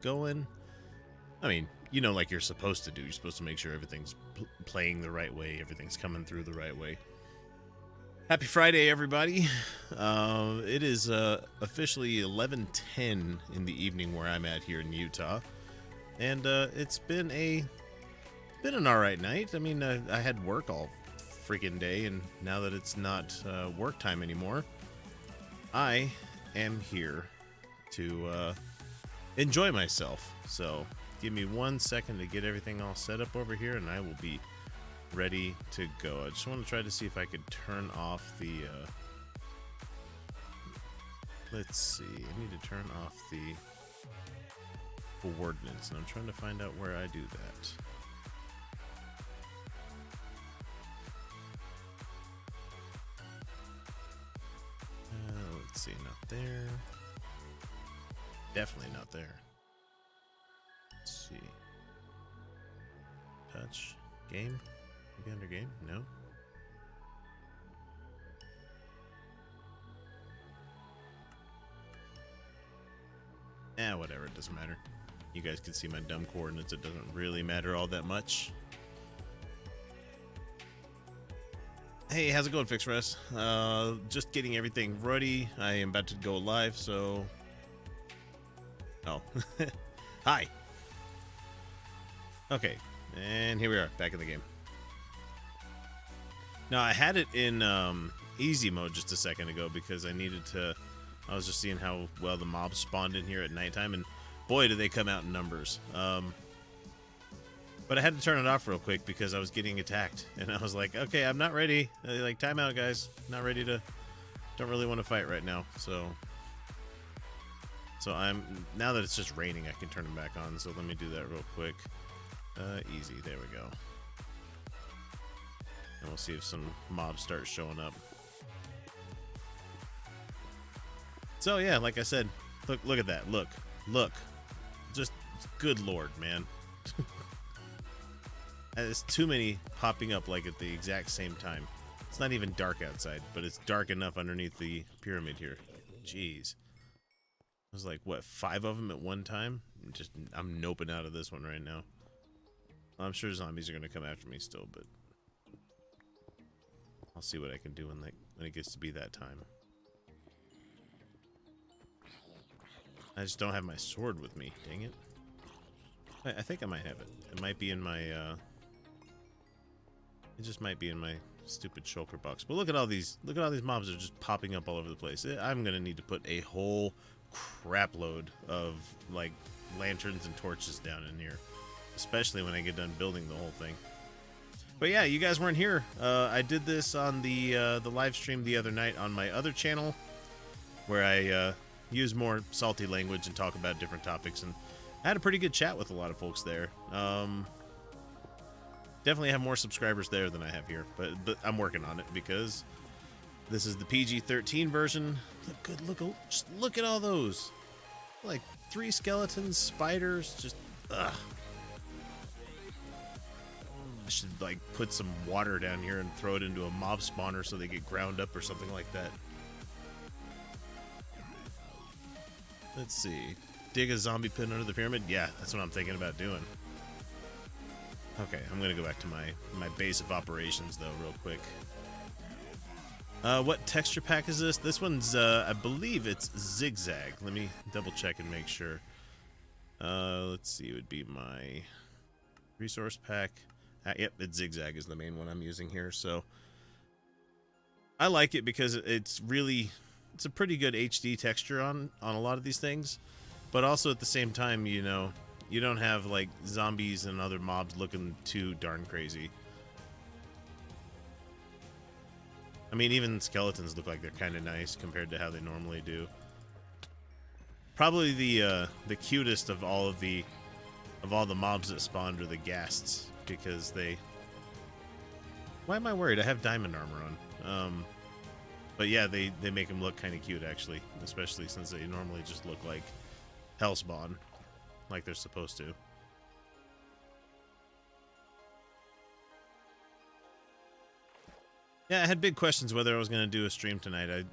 going. I mean, like you're supposed to do. You're supposed to make sure everything's playing the right way, everything's coming through the right way. Happy Friday, everybody. It is officially 11:10 in the evening where I'm at here in Utah. And it's been an all right night. I mean, I had work all freaking day, and now that it's not work time anymore, I am here to enjoy myself. So give me 1 second to get everything all set up over here, and I will be ready to go. I just want to try to see if I could turn off the let's see, I need to turn off the coordinates, and I'm trying to find out where I do that. Let's see, not there. Definitely not there. Let's see. Touch. Game? Maybe under game? No. Whatever, it doesn't matter. You guys can see my dumb coordinates. It doesn't really matter all that much. Hey, how's it going, FixRes? Just getting everything ready. I am about to go live, so... Oh. Hi. Okay, and here we are, back in the game. Now, I had it in easy mode just a second ago because I needed to... I was just seeing how well the mobs spawned in here at nighttime, and boy, do they come out in numbers. But I had to turn it off real quick because I was getting attacked, and I was like, okay, I'm not ready. Like, time out, guys. Not ready to... Don't really want to fight right now, so... Now that it's just raining, I can turn them back on, so let me do that real quick. Easy, there we go. And we'll see if some mobs start showing up. So yeah, like I said, look at that. Look. Just, good lord, man. There's too many popping up like at the exact same time. It's not even dark outside, but it's dark enough underneath the pyramid here. Jeez. There's like, what, 5 of them at one time? I'm noping out of this one right now. I'm sure zombies are going to come after me still, but I'll see what I can do when it gets to be that time. I just don't have my sword with me, dang it. I think I might have it. It might be in my, it just might be in my stupid shulker box. But look at all these mobs that are just popping up all over the place. I'm going to need to put a whole crap load of, like, lanterns and torches down in here. Especially when I get done building the whole thing. But yeah, you guys weren't here. I did this on the live stream the other night on my other channel, where I use more salty language and talk about different topics, and I had a pretty good chat with a lot of folks there. Definitely have more subscribers there than I have here, but I'm working on it because this is the PG-13 version. Just look at all those. Like 3 skeletons, spiders, just ugh. I should like put some water down here and throw it into a mob spawner so they get ground up or something like that. Let's see. Dig a zombie pit under the pyramid? Yeah, that's what I'm thinking about doing. Okay, I'm going to go back to my base of operations, though, real quick. What texture pack is this? This one's, I believe it's Zigzag. Let me double check and make sure. Let's see, it would be my resource pack. Yep, it's Zigzag is the main one I'm using here, so... I like it because it's a pretty good HD texture on a lot of these things, but also at the same time, you don't have like zombies and other mobs looking too darn crazy. I mean, even skeletons look like they're kind of nice compared to how they normally do. Probably the cutest of all the mobs that spawned are the ghasts, because they... Why am I worried? I have diamond armor on. But yeah, they make them look kind of cute, actually. Especially since they normally just look like Hellspawn. Like they're supposed to. Yeah, I had big questions whether I was going to do a stream tonight.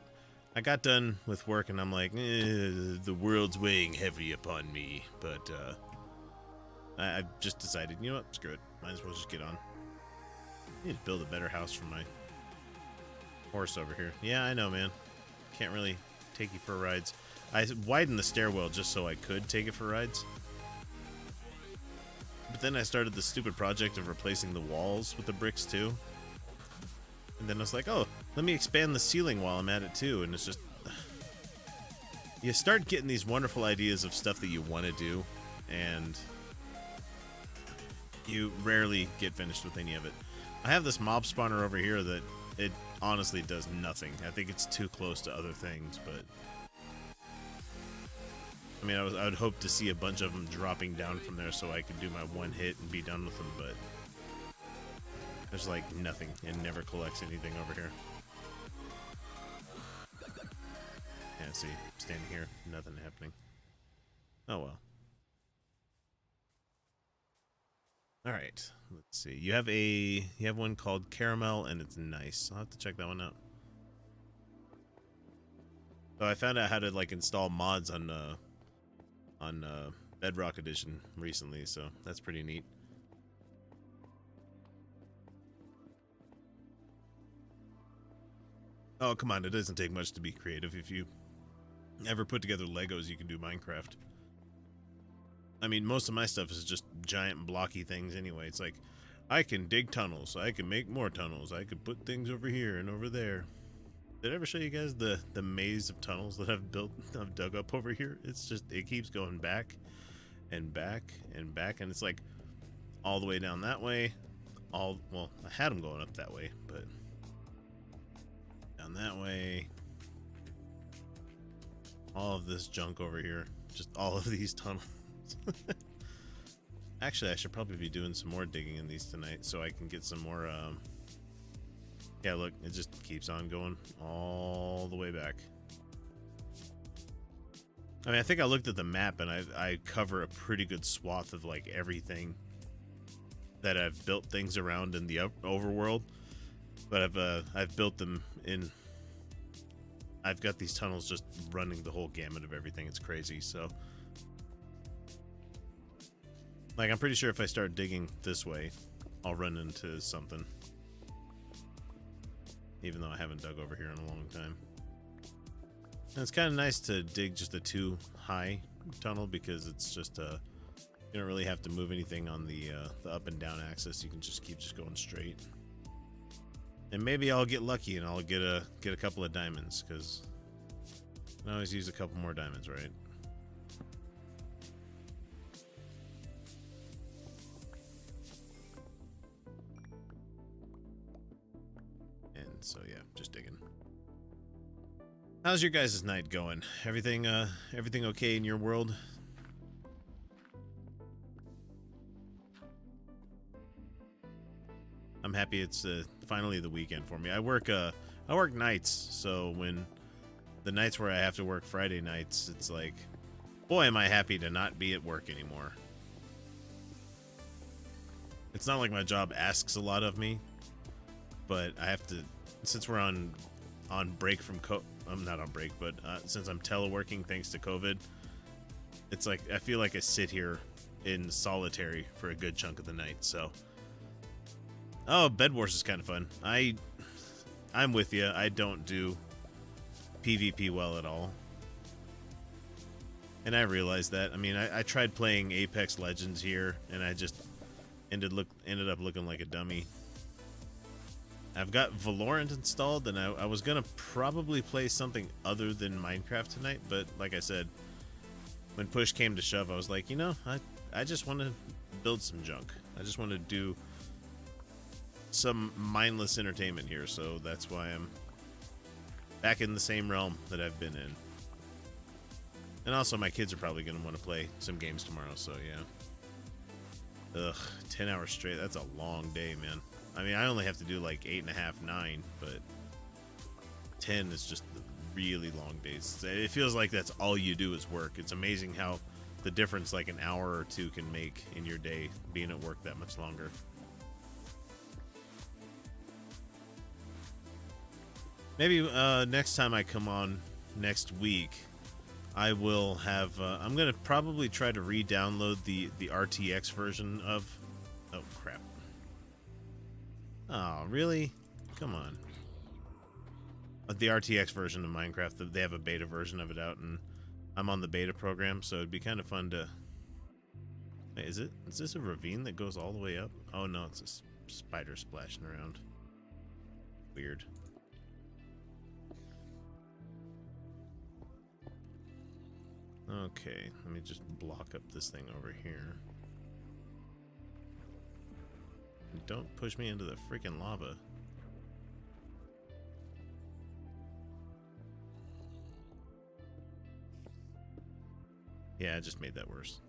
I got done with work and I'm like, the world's weighing heavy upon me. But I just decided, you know what, screw it. Might as well just get on. I need to build a better house for my horse over here. Yeah, I know, man. Can't really take you for rides. I widened the stairwell just so I could take it for rides. But then I started the stupid project of replacing the walls with the bricks too. And then I was like, oh, let me expand the ceiling while I'm at it too. And it's just... You start getting these wonderful ideas of stuff that you want to do, and you rarely get finished with any of it. I have this mob spawner over here that it honestly does nothing. I think it's too close to other things, but... I mean, I would hope to see a bunch of them dropping down from there so I could do my one hit and be done with them, but... There's like nothing. It never collects anything over here. Yeah, see, standing here, nothing happening. Oh well. Alright, let's see. You have one called Caramel, and it's nice. I'll have to check that one out. So I found out how to like install mods on Bedrock Edition recently, so that's pretty neat. Oh, come on, it doesn't take much to be creative. If you ever put together Legos, you can do Minecraft. I mean, most of my stuff is just giant blocky things anyway. It's like, I can dig tunnels, I can make more tunnels, I could put things over here and over there. Did I ever show you guys the maze of tunnels that I've dug up over here? It's just, it keeps going back and back and back, and it's like all the way down that way. Well, I had them going up that way, but down that way. All of this junk over here. Just all of these tunnels. Actually, I should probably be doing some more digging in these tonight so I can get some more, yeah, look, it just keeps on going all the way back. I mean, I think I looked at the map and I cover a pretty good swath of, like, everything that I've built things around in the overworld. But I've built them in... I've got these tunnels just running the whole gamut of everything. It's crazy, so... Like, I'm pretty sure if I start digging this way, I'll run into something. Even though I haven't dug over here in a long time. And it's kind of nice to dig just a 2-high tunnel because it's just, you don't really have to move anything on the up and down axis. You can just keep going straight. And maybe I'll get lucky and I'll get a couple of diamonds, because I can always use a couple more diamonds, right? And so yeah, just digging. How's your guys' night going? Everything okay in your world? I'm happy it's finally the weekend for me. I work nights, so when the nights where I have to work Friday nights, it's like, boy, am I happy to not be at work anymore. It's not like my job asks a lot of me, but I have to, since we're on break from I'm not on break, but since I'm teleworking thanks to COVID, it's like I feel like I sit here in solitary for a good chunk of the night. So, oh, Bed Wars is kind of fun. I'm with you. I don't do PvP well at all, and I realized that. I mean, I tried playing Apex Legends here, and I just ended up looking like a dummy. I've got Valorant installed, and I was gonna probably play something other than Minecraft tonight, but like I said, when push came to shove, I was like, you know, I just want to build some junk. I just want to do some mindless entertainment here, so that's why I'm back in the same realm that I've been in. And also, my kids are probably gonna want to play some games tomorrow, so yeah. Ugh, 10 hours straight, that's a long day, man. I mean, I only have to do like 8.5, 9, but 10 is just really long days. It feels like that's all you do is work. It's amazing how the difference like an hour or two can make in your day being at work that much longer. Maybe next time I come on next week, I will have. I'm gonna probably try to re-download the RTX version of. Oh crap! Oh really? Come on. The RTX version of Minecraft. They have a beta version of it out, and I'm on the beta program, so it'd be kind of fun to. Wait, is this a ravine that goes all the way up? Oh no, it's a spider splashing around. Weird. Okay, let me just block up this thing over here. Don't push me into the freaking lava. Yeah, I just made that worse.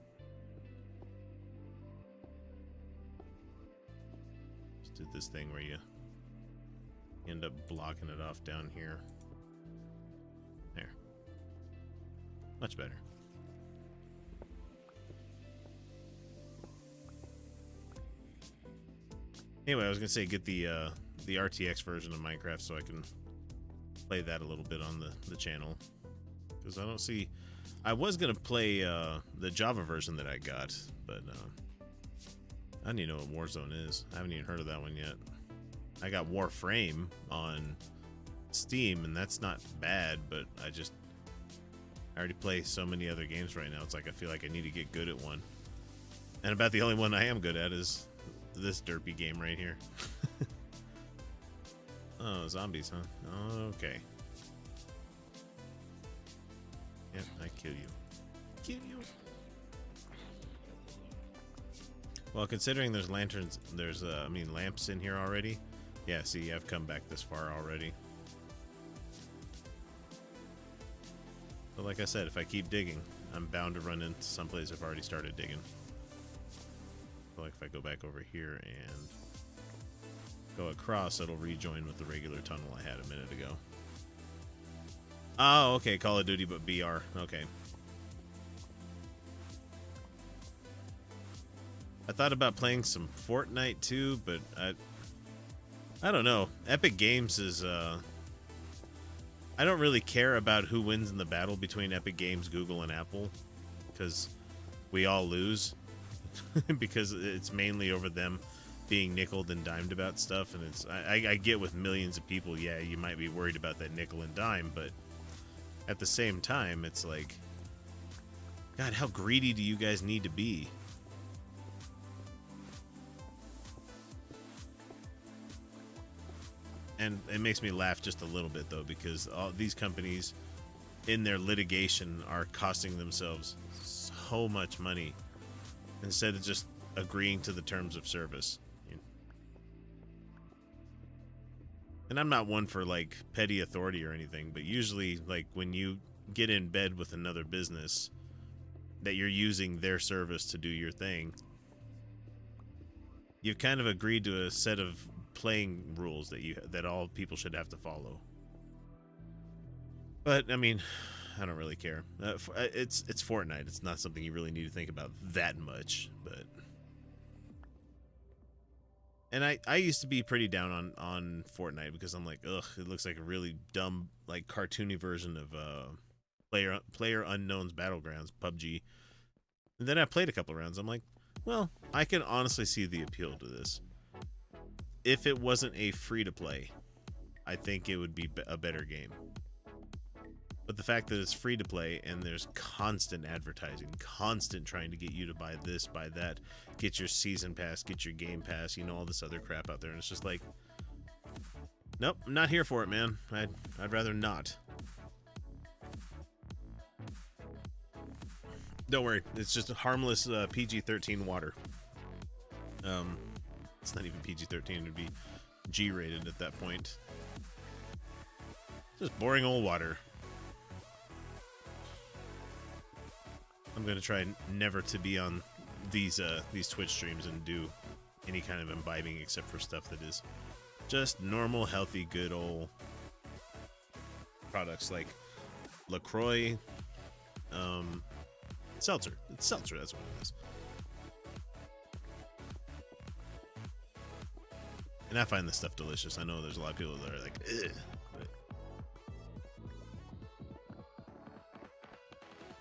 Just did this thing where you end up blocking it off down here. There. Much better. Anyway, I was gonna say get the RTX version of Minecraft so I can play that a little bit on the channel, because I don't see. I was gonna play the Java version that I got, but I don't even know what Warzone is. I haven't even heard of that one yet. I got Warframe on Steam, and that's not bad, but I already play so many other games right now. It's like I feel like I need to get good at one, and about the only one I am good at is this derpy game right here. Oh, zombies, huh? Okay. Yeah, I kill you. Kill you. Well, considering there's lanterns, there's lamps in here already. Yeah, see, I've come back this far already. But like I said, if I keep digging, I'm bound to run into someplace I've already started digging. So like if I go back over here and go across, it'll rejoin with the regular tunnel I had a minute ago. Oh, okay, Call of Duty, but BR. Okay. I thought about playing some Fortnite too, but I don't know. Epic Games is I don't really care about who wins in the battle between Epic Games, Google, and Apple, because we all lose. Because it's mainly over them being nickeled and dimed about stuff, and it's I get with millions of people, yeah, you might be worried about that nickel and dime, but at the same time, it's like, God, how greedy do you guys need to be? And it makes me laugh just a little bit, though, because all these companies in their litigation are costing themselves so much money instead of just agreeing to the terms of service. And I'm not one for like petty authority or anything, but usually like when you get in bed with another business that you're using their service to do your thing, you've kind of agreed to a set of playing rules that all people should have to follow. But I mean, I don't really care. It's Fortnite. It's not something you really need to think about that much, but. And I used to be pretty down on Fortnite because I'm like, ugh, it looks like a really dumb, like cartoony version of Player Unknown's Battlegrounds, PUBG. And then I played a couple rounds. I'm like, well, I can honestly see the appeal to this. If it wasn't a free-to-play, I think it would be a better game. But the fact that it's free to play and there's constant advertising, constant trying to get you to buy this, buy that, get your season pass, get your game pass, you know, all this other crap out there. And it's just like, nope, I'm not here for it, man. I'd rather not. Don't worry, it's just a harmless PG-13 water. It's not even PG-13, it would be G-rated at that point. Just boring old water. I'm gonna try never to be on these Twitch streams and do any kind of imbibing except for stuff that is just normal, healthy, good old products like LaCroix, seltzer. It's seltzer, that's what it is. And I find this stuff delicious. I know there's a lot of people that are like, ugh. But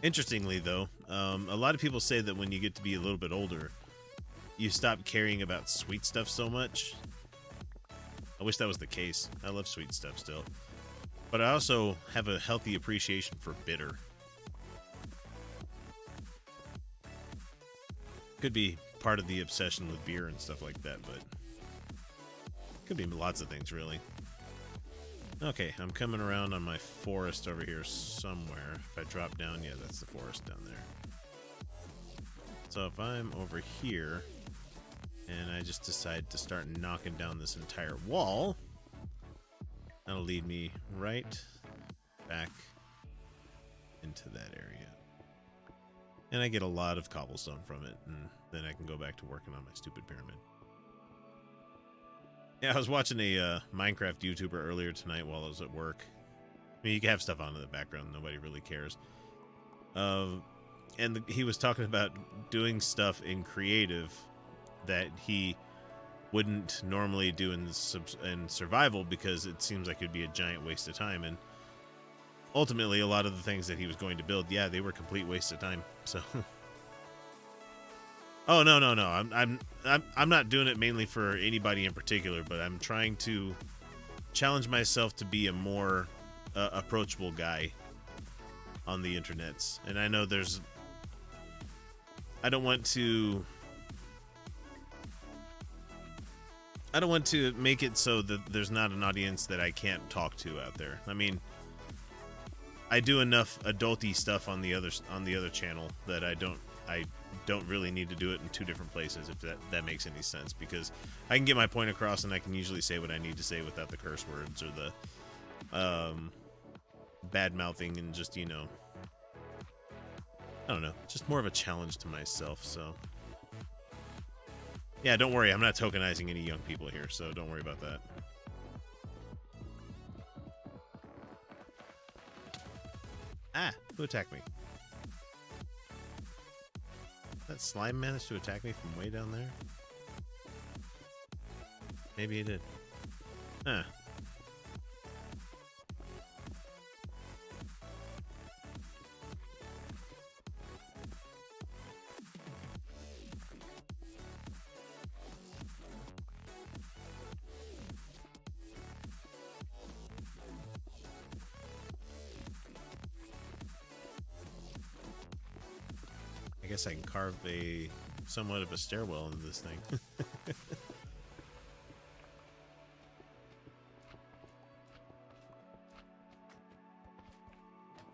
Interestingly, though, a lot of people say that when you get to be a little bit older, you stop caring about sweet stuff so much. I wish that was the case. I love sweet stuff still. But I also have a healthy appreciation for bitter. Could be part of the obsession with beer and stuff like that, but could be lots of things, really. Okay, I'm coming around on my forest over here somewhere. If I drop down, yeah, that's the forest down there. So if I'm over here, and I just decide to start knocking down this entire wall, that'll lead me right back into that area. And I get a lot of cobblestone from it, and then I can go back to working on my stupid pyramid. Yeah, I was watching a Minecraft YouTuber earlier tonight while I was at work. I mean, you can have stuff on in the background, nobody really cares. And he was talking about doing stuff in creative that he wouldn't normally do in survival because it seems like it'd be a giant waste of time. And ultimately, a lot of the things that he was going to build, yeah, they were complete waste of time. So, oh no, I'm not doing it mainly for anybody in particular, but I'm trying to challenge myself to be a more approachable guy on the internets. And I know I don't want to make it so that there's not an audience that I can't talk to out there. I mean, I do enough adulty stuff on the other channel that I don't really need to do it in two different places, if that makes any sense, because I can get my point across and I can usually say what I need to say without the curse words or the bad mouthing and just, you know, I don't know, just more of a challenge to myself. So yeah, don't worry, I'm not tokenizing any young people here, so don't worry about that. Ah, who attacked me? That slime managed to attack me from way down there? Maybe he did. Huh. I guess I can carve somewhat of a stairwell into this thing.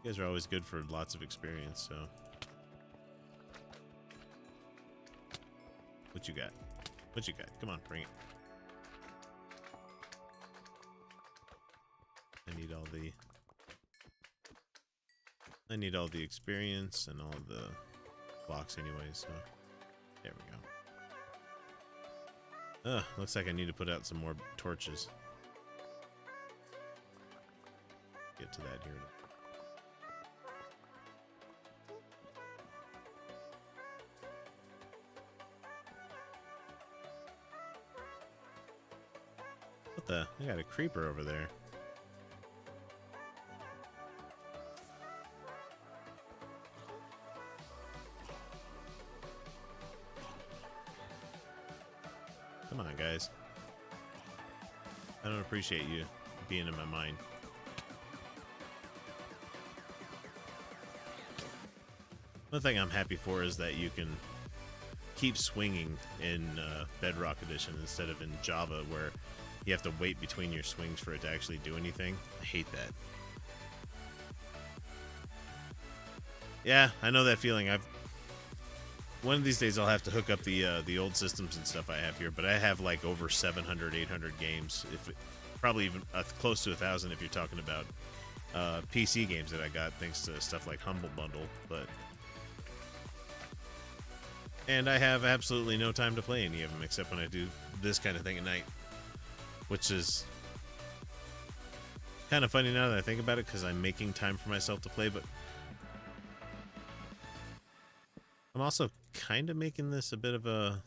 You guys are always good for lots of experience, so. What you got? What you got? Come on, bring it. I need all the experience and all the blocks anyway, so there we go. Looks like I need to put out some more torches. Get to that here. What the? I got a creeper over there. Come on, guys. I don't appreciate you being in my mind. One thing I'm happy for is that you can keep swinging in Bedrock Edition instead of in Java, where you have to wait between your swings for it to actually do anything. I hate that. Yeah, I know that feeling. One of these days I'll have to hook up the old systems and stuff I have here, but I have like over 700, 800 games. Probably even close to 1,000 if you're talking about PC games that I got thanks to stuff like Humble Bundle. And I have absolutely no time to play any of them except when I do this kind of thing at night, which is kind of funny now that I think about it, because I'm making time for myself to play, but I'm also kind of making this a bit of a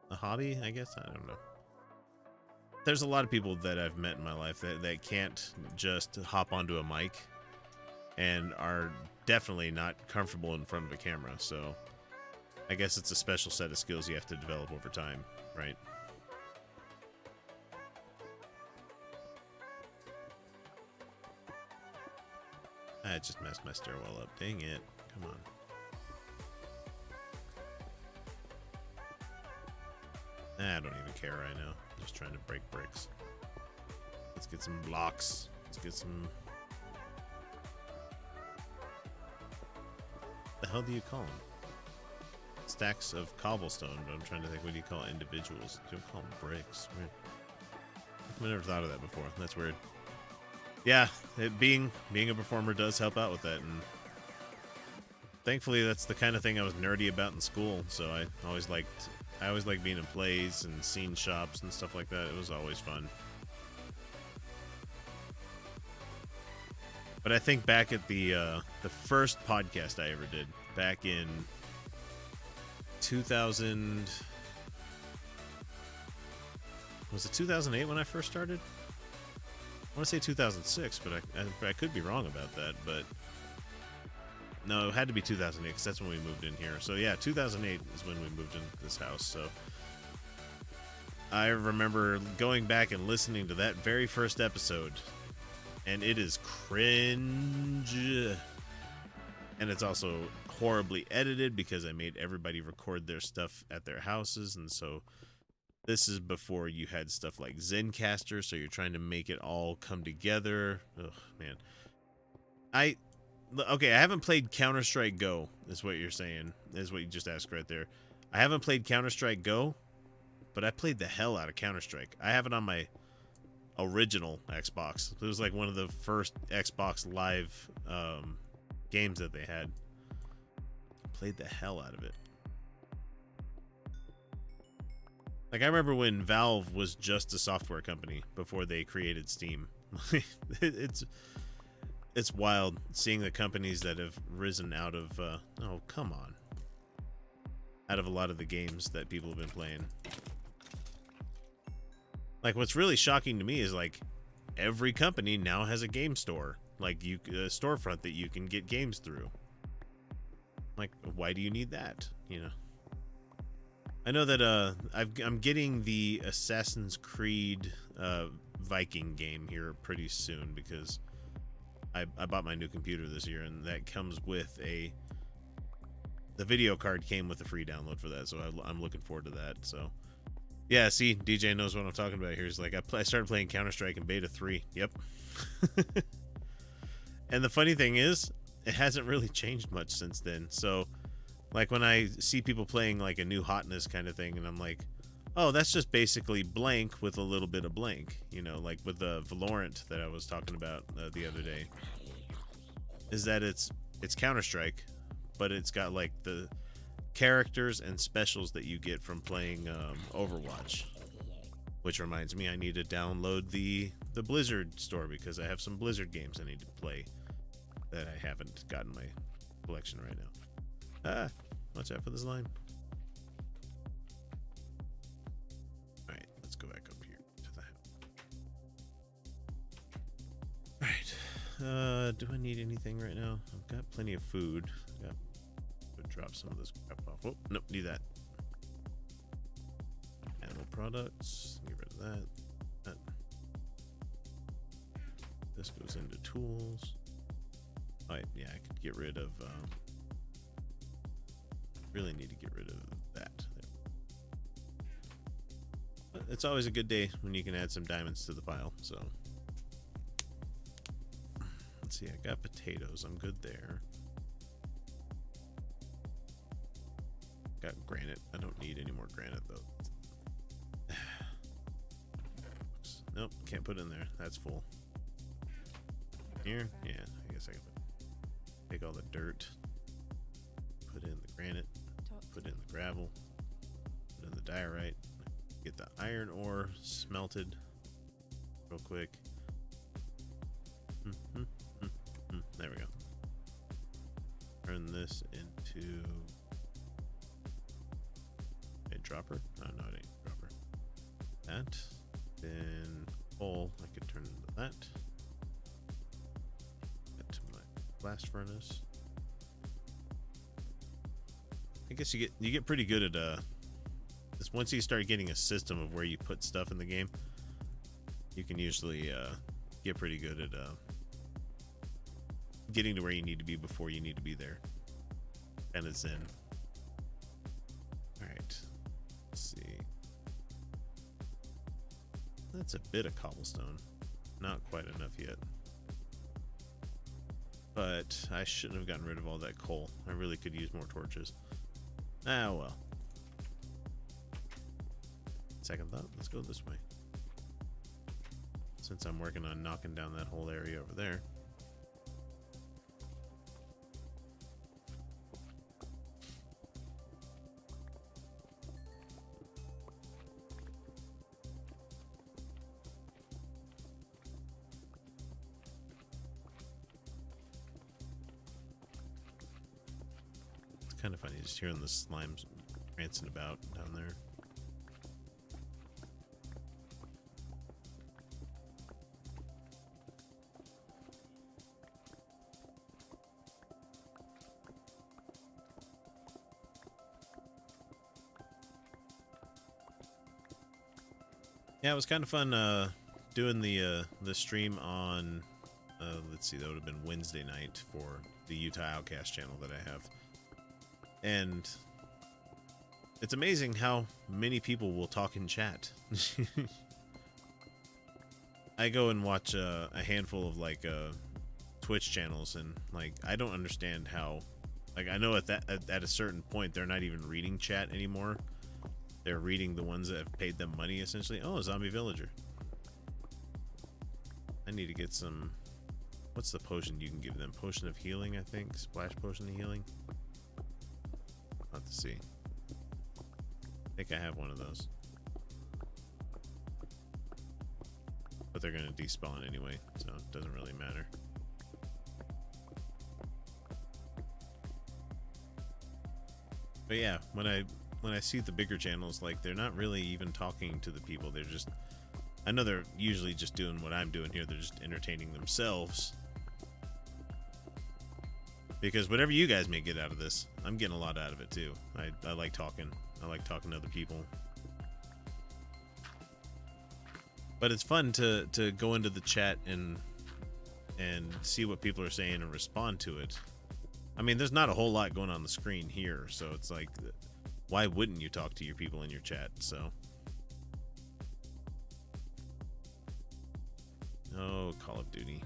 hobby, I guess. I don't know. There's a lot of people that I've met in my life that can't just hop onto a mic and are definitely not comfortable in front of a camera. So I guess it's a special set of skills you have to develop over time, right? I just messed my stairwell up. Dang it. Come on. I don't even care right now. I'm just trying to break bricks. Let's get some blocks. Let's get some... The hell do you call them? Stacks of cobblestone. But I'm trying to think, what do you call individuals? Do you call them bricks? Weird. I've never thought of that before. That's weird. Yeah, being a performer does help out with that, and thankfully that's the kind of thing I was nerdy about in school. So I always liked being in plays and scene shops and stuff like that. It was always fun. But I think back at the first podcast I ever did back in 2000. Was it 2008 when I first started? I want to say 2006, but I could be wrong about that. But no, it had to be 2008 because that's when we moved in here. So yeah, 2008 is when we moved into this house. So I remember going back and listening to that very first episode, and it is cringe. And it's also horribly edited because I made everybody record their stuff at their houses, and so this is before you had stuff like Zencastr, so you're trying to make it all come together. Ugh, man. Okay, I haven't played Counter-Strike Go, is what you're saying. Is what you just asked right there. I haven't played Counter-Strike Go, but I played the hell out of Counter-Strike. I have it on my original Xbox. It was like one of the first Xbox Live games that they had. Played the hell out of it. Like, I remember when Valve was just a software company before they created Steam. It's wild seeing the companies that have risen out of, oh, come on. Out of a lot of the games that people have been playing. Like, what's really shocking to me is, like, every company now has a game store. Like, a storefront that you can get games through. Like, why do you need that? You know? I know that I'm getting the Assassin's Creed Viking game here pretty soon because I bought my new computer this year, and that comes with the video card came with a free download for that, so I'm looking forward to that. So yeah, see, DJ knows what I'm talking about here. He's like, I started playing Counter-Strike in beta 3. Yep. And the funny thing is, it hasn't really changed much since then. So like when I see people playing like a new hotness kind of thing, and I'm like, oh, that's just basically blank with a little bit of blank, you know, like with the Valorant that I was talking about the other day, is that it's Counter-Strike, but it's got like the characters and specials that you get from playing Overwatch. Which reminds me, I need to download the Blizzard store because I have some Blizzard games I need to play that I haven't gotten my collection right now. Ah, watch out for this line. Alright, let's go back up here to the house. Alright, do I need anything right now? I've got plenty of food. Yeah, would drop some of this crap off. Oh, nope, need that. Animal products, get rid of that. This goes into tools. Alright, yeah, I could get rid of really need to get rid of that. But it's always a good day when you can add some diamonds to the pile. So let's see, I got potatoes, I'm good there. Got granite. I don't need any more granite though. Nope, can't put it in there. That's full. Here? Yeah, I guess I can take all the dirt, put in the granite, put in the gravel, put in the diorite, get the iron ore smelted real quick. There we go. Turn this into a dropper. Oh, no, it ain't a dropper. That. Then coal, I could turn into that. That to my blast furnace. I guess you get pretty good at this once you start getting a system of where you put stuff in the game. You can usually get pretty good at getting to where you need to be before you need to be there. And it's in. All right. Let's see. That's a bit of cobblestone. Not quite enough yet. But I shouldn't have gotten rid of all that coal. I really could use more torches. Ah, well. Second thought, let's go this way. Since I'm working on knocking down that whole area over there. Kind of funny just hearing the slimes prancing about down there. Yeah, it was kind of fun doing the stream on let's see, that would have been Wednesday night for the Utah Outcast channel that I have. And it's amazing how many people will talk in chat. I go and watch a handful of like Twitch channels, and like I don't understand how. Like I know at a certain point they're not even reading chat anymore. They're reading the ones that have paid them money essentially. Oh, a zombie villager. I need to get some. What's the potion you can give them? Potion of healing, I think. Splash potion of healing. I'll have to see. I think I have one of those. But they're going to despawn anyway, so it doesn't really matter. But yeah, when I see the bigger channels, like they're not really even talking to the people. They're just, I know they're usually just doing what I'm doing here. They're just entertaining themselves. Because whatever you guys may get out of this, I'm getting a lot out of it too. I like talking. I like talking to other people. But it's fun to go into the chat and see what people are saying and respond to it. I mean, there's not a whole lot going on the screen here, so it's like, why wouldn't you talk to your people in your chat? So, oh, Call of Duty.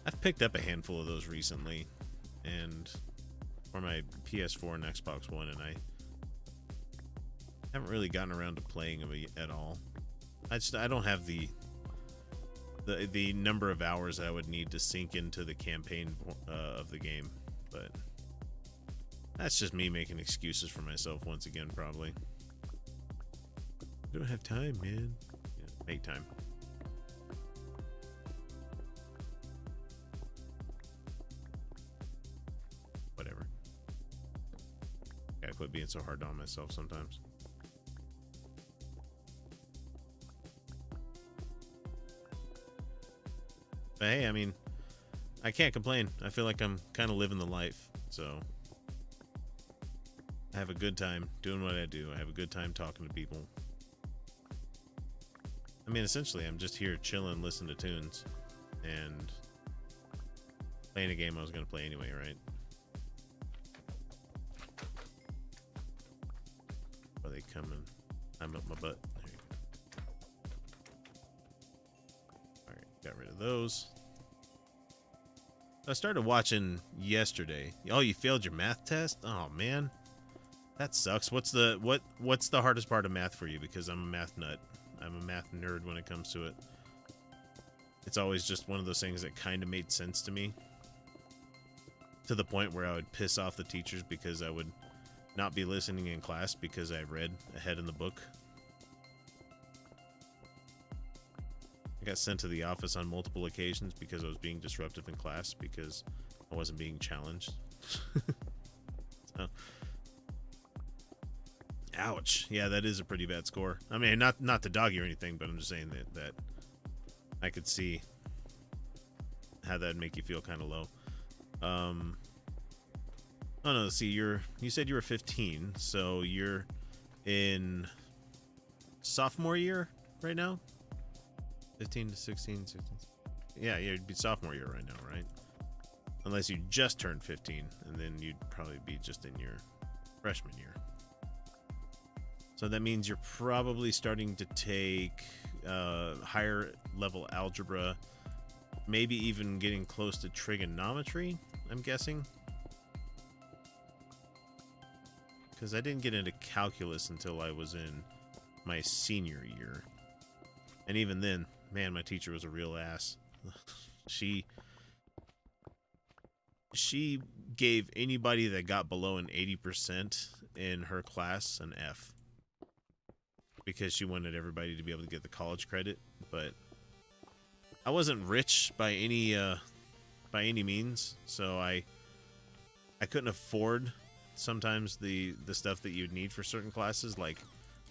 I've picked up a handful of those recently, and for my PS4 and Xbox One, and I haven't really gotten around to playing them at all. I don't have the number of hours I would need to sink into the campaign of the game, but that's just me making excuses for myself once again, probably. I don't have time, man. Yeah, make time. Whatever. Gotta quit being so hard on myself sometimes. But hey, I mean, I can't complain. I feel like I'm kind of living the life, so I have a good time doing what I do. I have a good time talking to people. I mean, essentially, I'm just here chilling, listening to tunes, and playing a game I was going to play anyway, right? Are they coming? I'm up my butt. There you go. Alright, got rid of those. I started watching yesterday. Oh, you failed your math test? Oh, man. That sucks. What's the hardest part of math for you? Because I'm a math nut. I'm a math nerd when it comes to it. It's always just one of those things that kind of made sense to me. To the point where I would piss off the teachers because I would not be listening in class because I read ahead in the book. I got sent to the office on multiple occasions because I was being disruptive in class because I wasn't being challenged. So, ouch. Yeah, that is a pretty bad score. I mean, not to dog you or anything, but I'm just saying that I could see how that'd make you feel kind of low. Oh no, see, you said you were 15, so you're in sophomore year right now? 15 to 16, 16. Yeah, you'd be sophomore year right now, right? Unless you just turned 15, and then you'd probably be just in your freshman year. So that means you're probably starting to take higher level algebra, maybe even getting close to trigonometry, I'm guessing. Because I didn't get into calculus until I was in my senior year. And even then, man, my teacher was a real ass. She gave anybody that got below an 80% in her class an F. Because she wanted everybody to be able to get the college credit. But I wasn't rich by any means, so I couldn't afford sometimes the stuff that you'd need for certain classes. Like,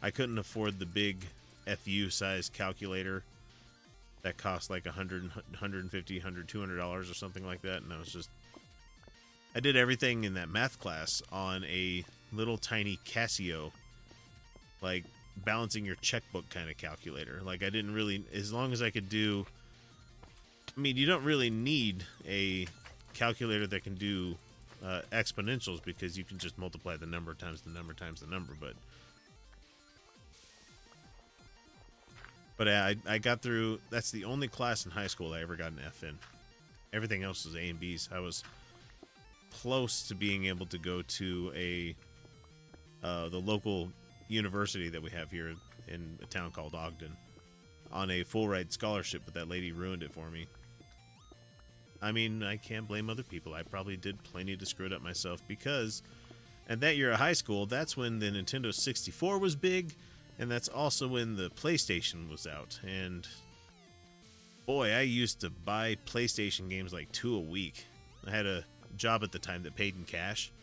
I couldn't afford the big FU size calculator that cost like $100, $150, $100, $200 or something like that. And I did everything in that math class on a little tiny Casio, like balancing your checkbook kind of calculator. Like, I didn't really, as long as I could do, I mean, you don't really need a calculator that can do exponentials, because you can just multiply the number times the number times the number. But I got through. That's the only class in high school I ever got an F in. Everything else was A and B's. I was close to being able to go to the local university that we have here in a town called Ogden on a full ride scholarship, but that lady ruined it for me. I mean, I can't blame other people. I probably did plenty to screw it up myself, because at that year of high school, that's when the Nintendo 64 was big, and that's also when the PlayStation was out. And boy, I used to buy PlayStation games like 2 a week. I had a job at the time that paid in cash.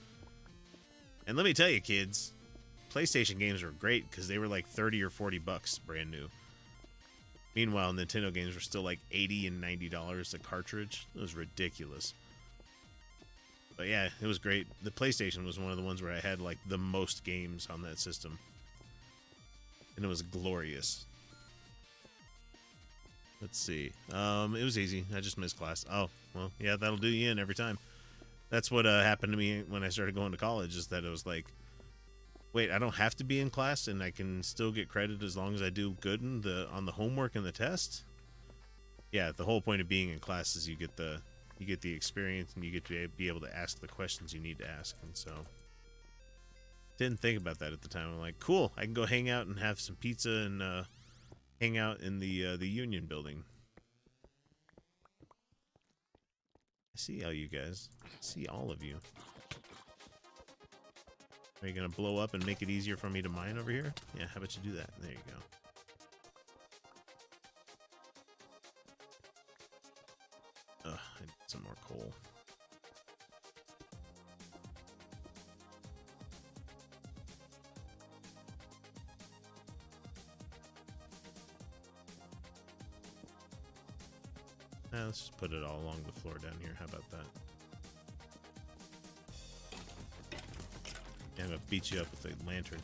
And let me tell you, kids, PlayStation games were great because they were like 30 or 40 bucks brand new. Meanwhile, Nintendo games were still like $80 and $90 a cartridge. It was ridiculous. But yeah, it was great. The PlayStation was one of the ones where I had like the most games on that system. And it was glorious. Let's see. It was easy. I just missed class. Oh, well, yeah, that'll do you in every time. That's what happened to me when I started going to college, is that it was like, wait, I don't have to be in class and I can still get credit as long as I do good on the homework and the test? Yeah, the whole point of being in class is you get the experience, and you get to be able to ask the questions you need to ask. And so didn't think about that at the time. I'm like, cool, I can go hang out and have some pizza and hang out in the Union building. I see all you guys. I see all of you. Are you going to blow up and make it easier for me to mine over here? Yeah, how about you do that? There you go. Ugh, I need some more coal. Let's just put it all along the floor down here. How about that? Yeah, I'm gonna beat you up with a lantern.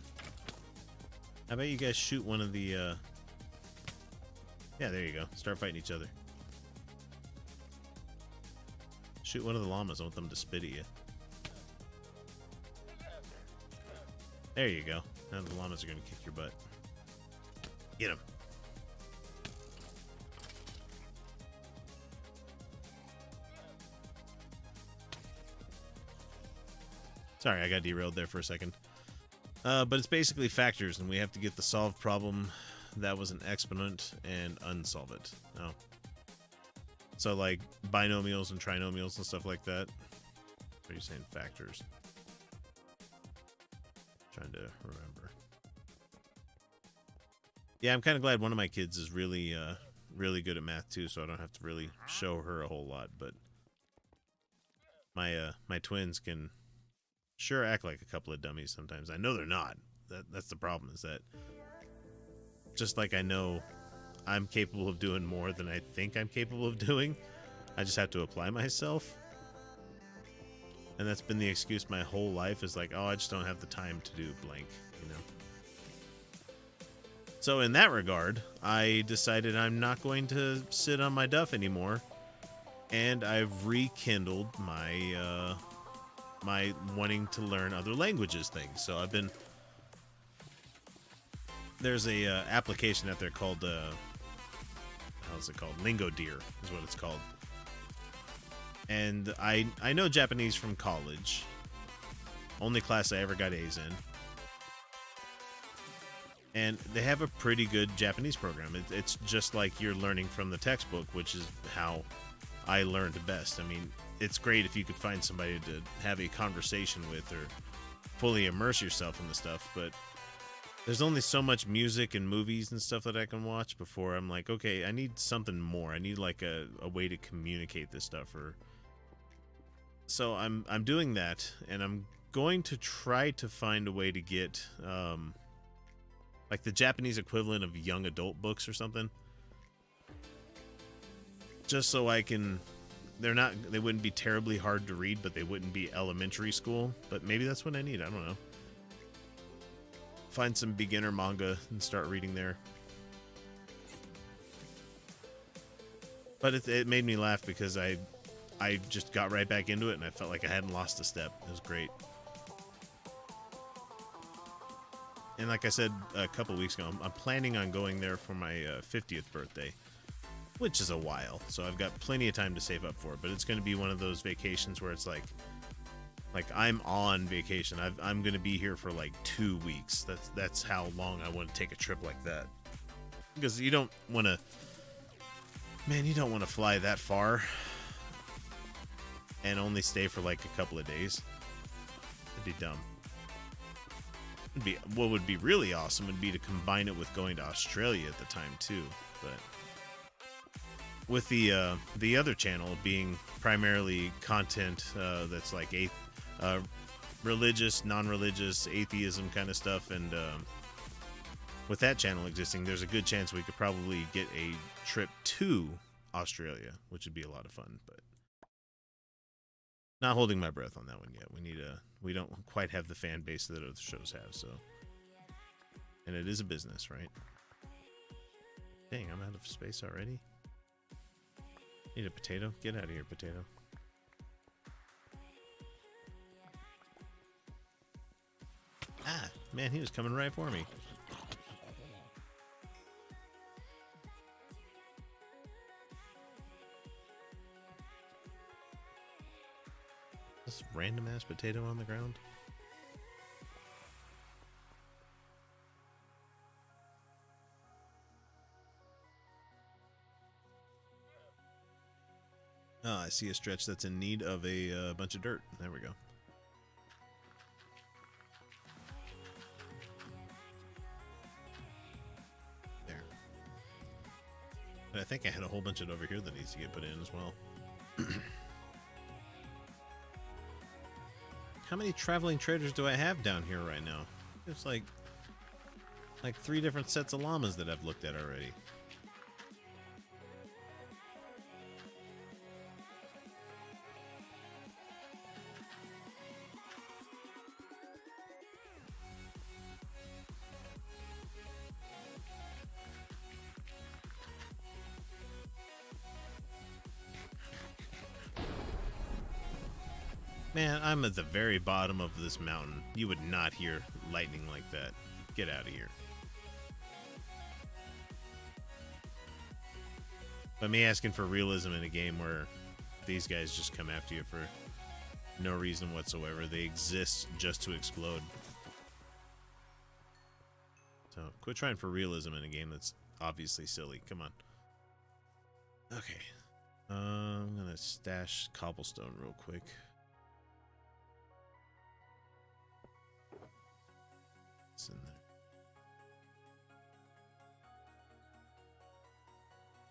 How about you guys shoot one of the, yeah, there you go. Start fighting each other. Shoot one of the llamas. I want them to spit at you. There you go. Now the llamas are gonna kick your butt. Get them. Sorry, I got derailed there for a second. But it's basically factors, and we have to get the solved problem that was an exponent and unsolve it. Oh. So like binomials and trinomials and stuff like that. What are you saying? Factors. Trying to remember. Yeah, I'm kind of glad one of my kids is really, really good at math too, so I don't have to really show her a whole lot. But my twins can sure act like a couple of dummies sometimes. I know they're not. That's the problem, is that just like I know I'm capable of doing more than I think I'm capable of doing, I just have to apply myself. And that's been the excuse my whole life, is like, oh, I just don't have the time to do blank, you know. So in that regard, I decided I'm not going to sit on my duff anymore, and I've rekindled my my wanting to learn other languages thing. So I've been, there's a application out there called how's it called? Lingo Deer is what it's called. And I know Japanese from college. Only class I ever got A's in. And they have a pretty good Japanese program. It's just like you're learning from the textbook, which is how I learned best. I mean, it's great if you could find somebody to have a conversation with or fully immerse yourself in the stuff, but there's only so much music and movies and stuff that I can watch before I'm like, okay, I need something more. I need like a way to communicate this stuff. Or so I'm doing that, and I'm going to try to find a way to get like the Japanese equivalent of young adult books or something, just so I can, they wouldn't be terribly hard to read, but they wouldn't be elementary school. But maybe that's what I need. I don't know. Find some beginner manga and start reading there. But it made me laugh because I just got right back into it, and I felt like I hadn't lost a step. It was great. And like I said a couple weeks ago, I'm planning on going there for my 50th birthday, which is a while. So I've got plenty of time to save up for it. But it's going to be one of those vacations where it's like I'm on vacation. I'm going to be here for like 2 weeks. That's how long I want to take a trip like that. Because you don't want to, man, you don't want to fly that far and only stay for like a couple of days. It'd be dumb. What would be really awesome would be to combine it with going to Australia at the time too. But with the other channel being primarily content that's like religious, non-religious, atheism kind of stuff, and with that channel existing, there's a good chance we could probably get a trip to Australia, which would be a lot of fun. But not holding my breath on that one yet. We don't quite have the fan base that other shows have, so. And it is a business, right? Dang, I'm out of space already. Need a potato? Get out of here, potato. Ah, man, he was coming right for me. This random ass potato on the ground. Oh, I see a stretch that's in need of a bunch of dirt. There we go. There. And I think I had a whole bunch of it over here that needs to get put in as well. How many traveling traders do I have down here right now? There's like 3 different sets of llamas that I've looked at already. Man, I'm at the very bottom of this mountain. You would not hear lightning like that. Get out of here. But me asking for realism in a game where these guys just come after you for no reason whatsoever. They exist just to explode. So quit trying for realism in a game that's obviously silly. Come on. Okay. I'm going to stash cobblestone real quick. In there.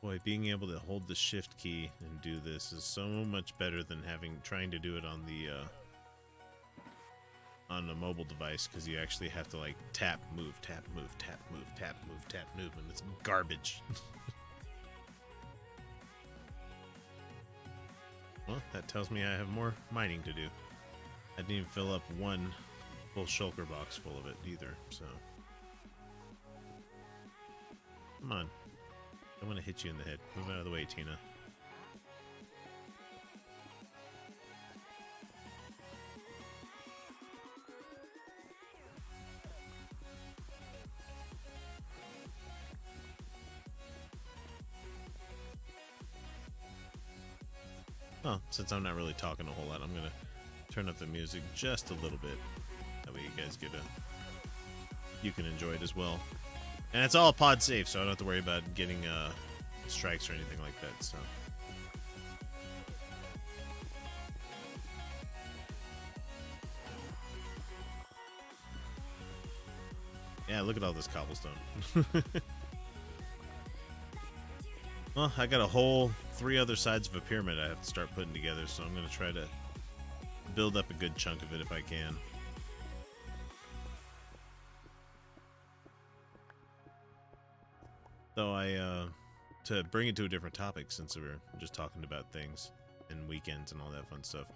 Boy, being able to hold the shift key and do this is so much better than trying to do it on the mobile device, because you actually have to like tap, move, tap, move, tap, move, tap, move, tap, move, and it's garbage. Well, that tells me I have more mining to do. I didn't even fill up one full shulker box full of it either, so. Come on. I want to hit you in the head. Move out of the way, Tina. Oh, since I'm not really talking a whole lot, I'm gonna turn up the music just a little bit. That way you guys you can enjoy it as well. And it's all pod safe, so I don't have to worry about getting strikes or anything like that, so. Yeah, look at all this cobblestone. Well, I got a whole 3 other sides of a pyramid I have to start putting together, so I'm going to try to build up a good chunk of it if I can. So to bring it to a different topic, since we're just talking about things and weekends and all that fun stuff,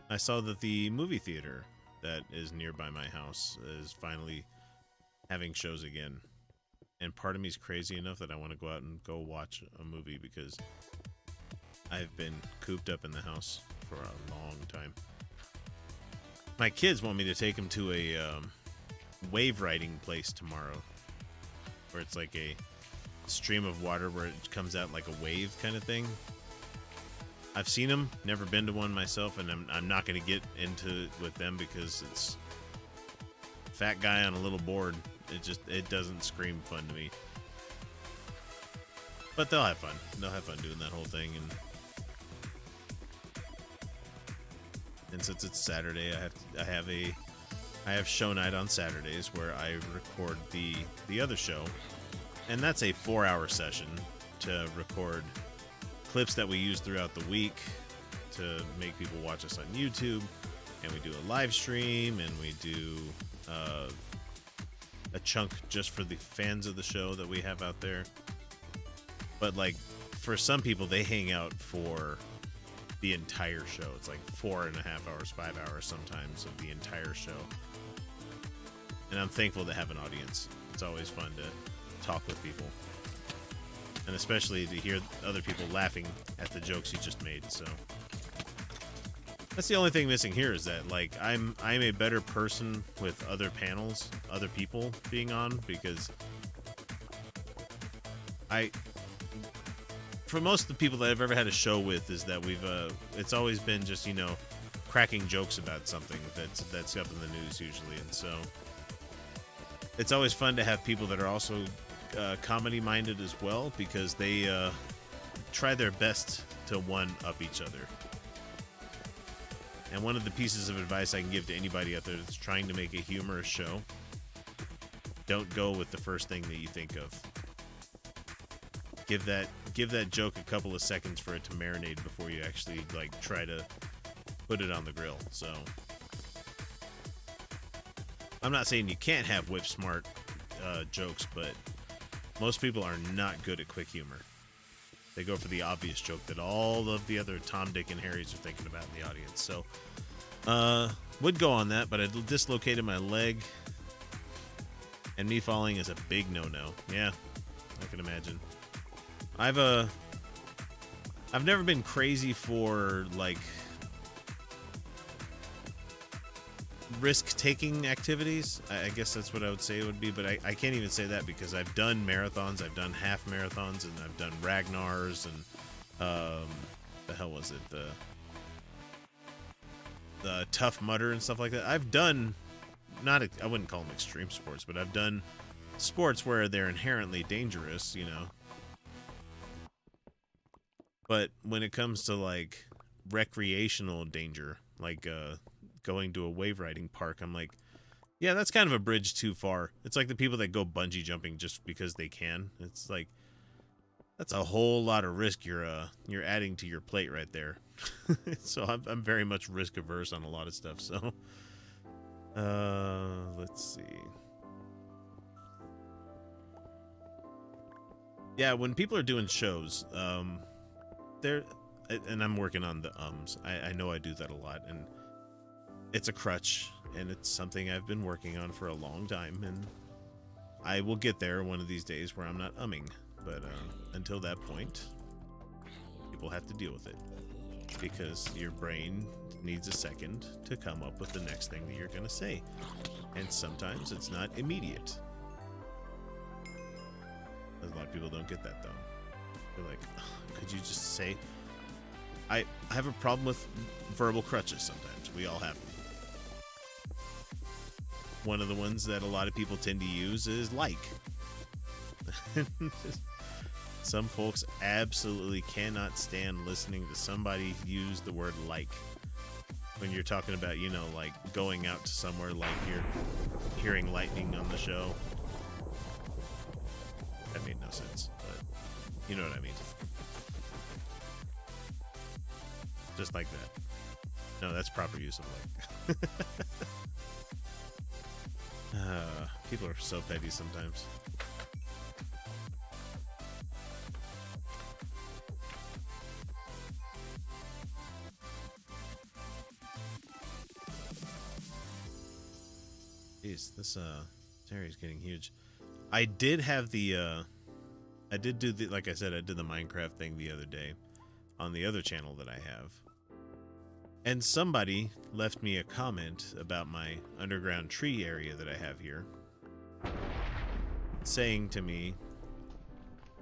I saw that the movie theater that is nearby my house is finally having shows again. And part of me is crazy enough that I want to go out and go watch a movie because I've been cooped up in the house for a long time. My kids want me to take them to a wave riding place tomorrow, where it's like a stream of water where it comes out like a wave kind of thing. I've seen them, never been to one myself, and I'm not going to get into it with them because it's fat guy on a little board. It doesn't scream fun to me. But they'll have fun. They'll have fun doing that whole thing, and since it's Saturday, I have show night on Saturdays where I record the other show, and that's a 4-hour session to record clips that we use throughout the week to make people watch us on YouTube, and we do a live stream, and we do a chunk just for the fans of the show that we have out there. But like for some people, they hang out for the entire show. It's like 4.5 hours, 5 hours sometimes of the entire show. And I'm thankful to have an audience. It's always fun to talk with people, and especially to hear other people laughing at the jokes you just made. So that's the only thing missing here, is that like I'm a better person with other panels, other people being on, because for most of the people that I've ever had a show with, is that it's always been just, cracking jokes about something that's up in the news usually, and so it's always fun to have people that are also comedy minded as well, because they try their best to one up each other. And one of the pieces of advice I can give to anybody out there that's trying to make a humorous show: don't go with the first thing that you think of. Give that joke a couple of seconds for it to marinate before you actually try to put it on the grill. So I'm not saying you can't have whip smart jokes, but most people are not good at quick humor. They go for the obvious joke that all of the other Tom, Dick, and Harrys are thinking about in the audience. So, would go on that, but I dislocated my leg, and me falling is a big no-no. Yeah, I can imagine. I've never been crazy for risk-taking activities. I guess that's what I would say it would be, but I can't even say that because I've done marathons, I've done half marathons, and I've done Ragnars, and the hell was it, the Tough Mudder and stuff like that. I've done I wouldn't call them extreme sports, but I've done sports where they're inherently dangerous, But when it comes to recreational danger, going to a wave riding park, I'm like, yeah, that's kind of a bridge too far. It's like the people that go bungee jumping just because they can. It's like, that's a whole lot of risk you're adding to your plate right there. So I'm very much risk averse on a lot of stuff. So let's see. Yeah, when people are doing shows, and I'm working on the ums. I know I do that a lot, and it's a crutch, and it's something I've been working on for a long time, and I will get there one of these days where I'm not umming. But until that point, people have to deal with it, because your brain needs a second to come up with the next thing that you're going to say, and sometimes it's not immediate. A lot of people don't get that, though. They're like, oh, could you just say... I have a problem with verbal crutches sometimes. We all have them. One of the ones that a lot of people tend to use is like. Some folks absolutely cannot stand listening to somebody use the word like. When you're talking about, you know, like going out to somewhere, like you're hearing lightning on the show. That made no sense, but you know what I mean. Just like that. No, that's proper use of like. People are so petty sometimes. Jeez, this area is getting huge. I did have the I did do the, like I said, I did the Minecraft thing the other day on the other channel that I have. And somebody left me a comment about my underground tree area that I have here, saying to me,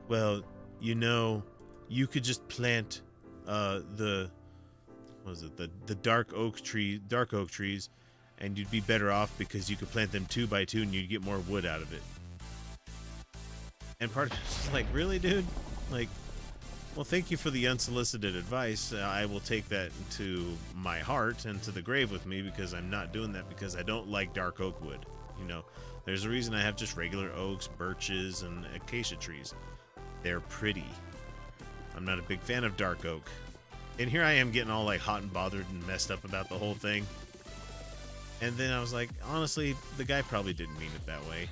well, you know, you could just plant the dark oak trees, and you'd be better off because you could plant them 2 by 2 and you'd get more wood out of it. And part of it's like, really, dude? Like, well, thank you for the unsolicited advice. I will take that to my heart and to the grave with me, because I'm not doing that because I don't like dark oak wood. You know, there's a reason I have just regular oaks, birches, and acacia trees. They're pretty. I'm not a big fan of dark oak. And here I am getting all like hot and bothered and messed up about the whole thing. And then I was like, honestly, the guy probably didn't mean it that way.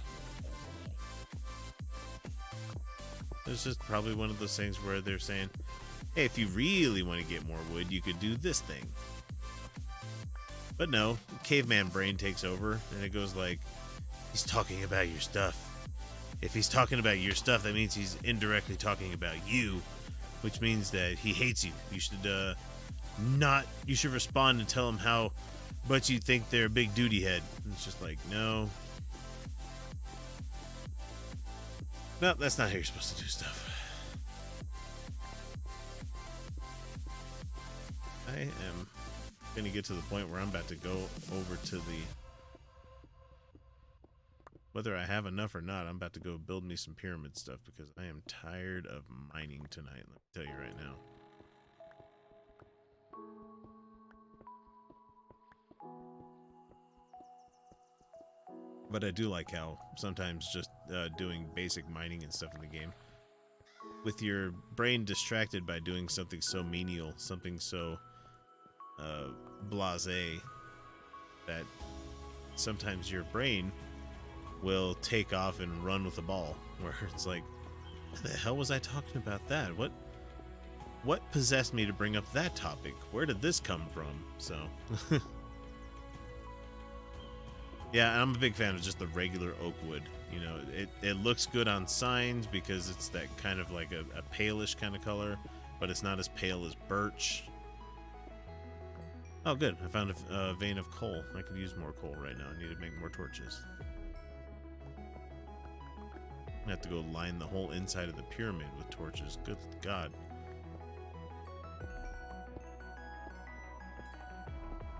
It's just probably one of those things where they're saying, hey, if you really want to get more wood, you could do this thing. But no, caveman brain takes over, and it goes like, he's talking about your stuff. If he's talking about your stuff, that means he's indirectly talking about you, which means that he hates you. You should you should respond and tell him how much you think they're a big duty head. And it's just like, no. No, that's not how you're supposed to do stuff. I am going to get to the point where I'm about to go over to the... Whether I have enough or not, I'm about to go build me some pyramid stuff, because I am tired of mining tonight, let me tell you right now. But I do like how sometimes just doing basic mining and stuff in the game, with your brain distracted by doing something so menial, something so blasé, that sometimes your brain will take off and run with the ball, where it's like, what the hell was I talking about that? What possessed me to bring up that topic? Where did this come from? So... Yeah, I'm a big fan of just the regular oak wood. You know, it looks good on signs because it's that kind of like a palish kind of color, but it's not as pale as birch. Oh, good. I found a vein of coal. I could use more coal right now. I need to make more torches. I have to go line the whole inside of the pyramid with torches. Good God.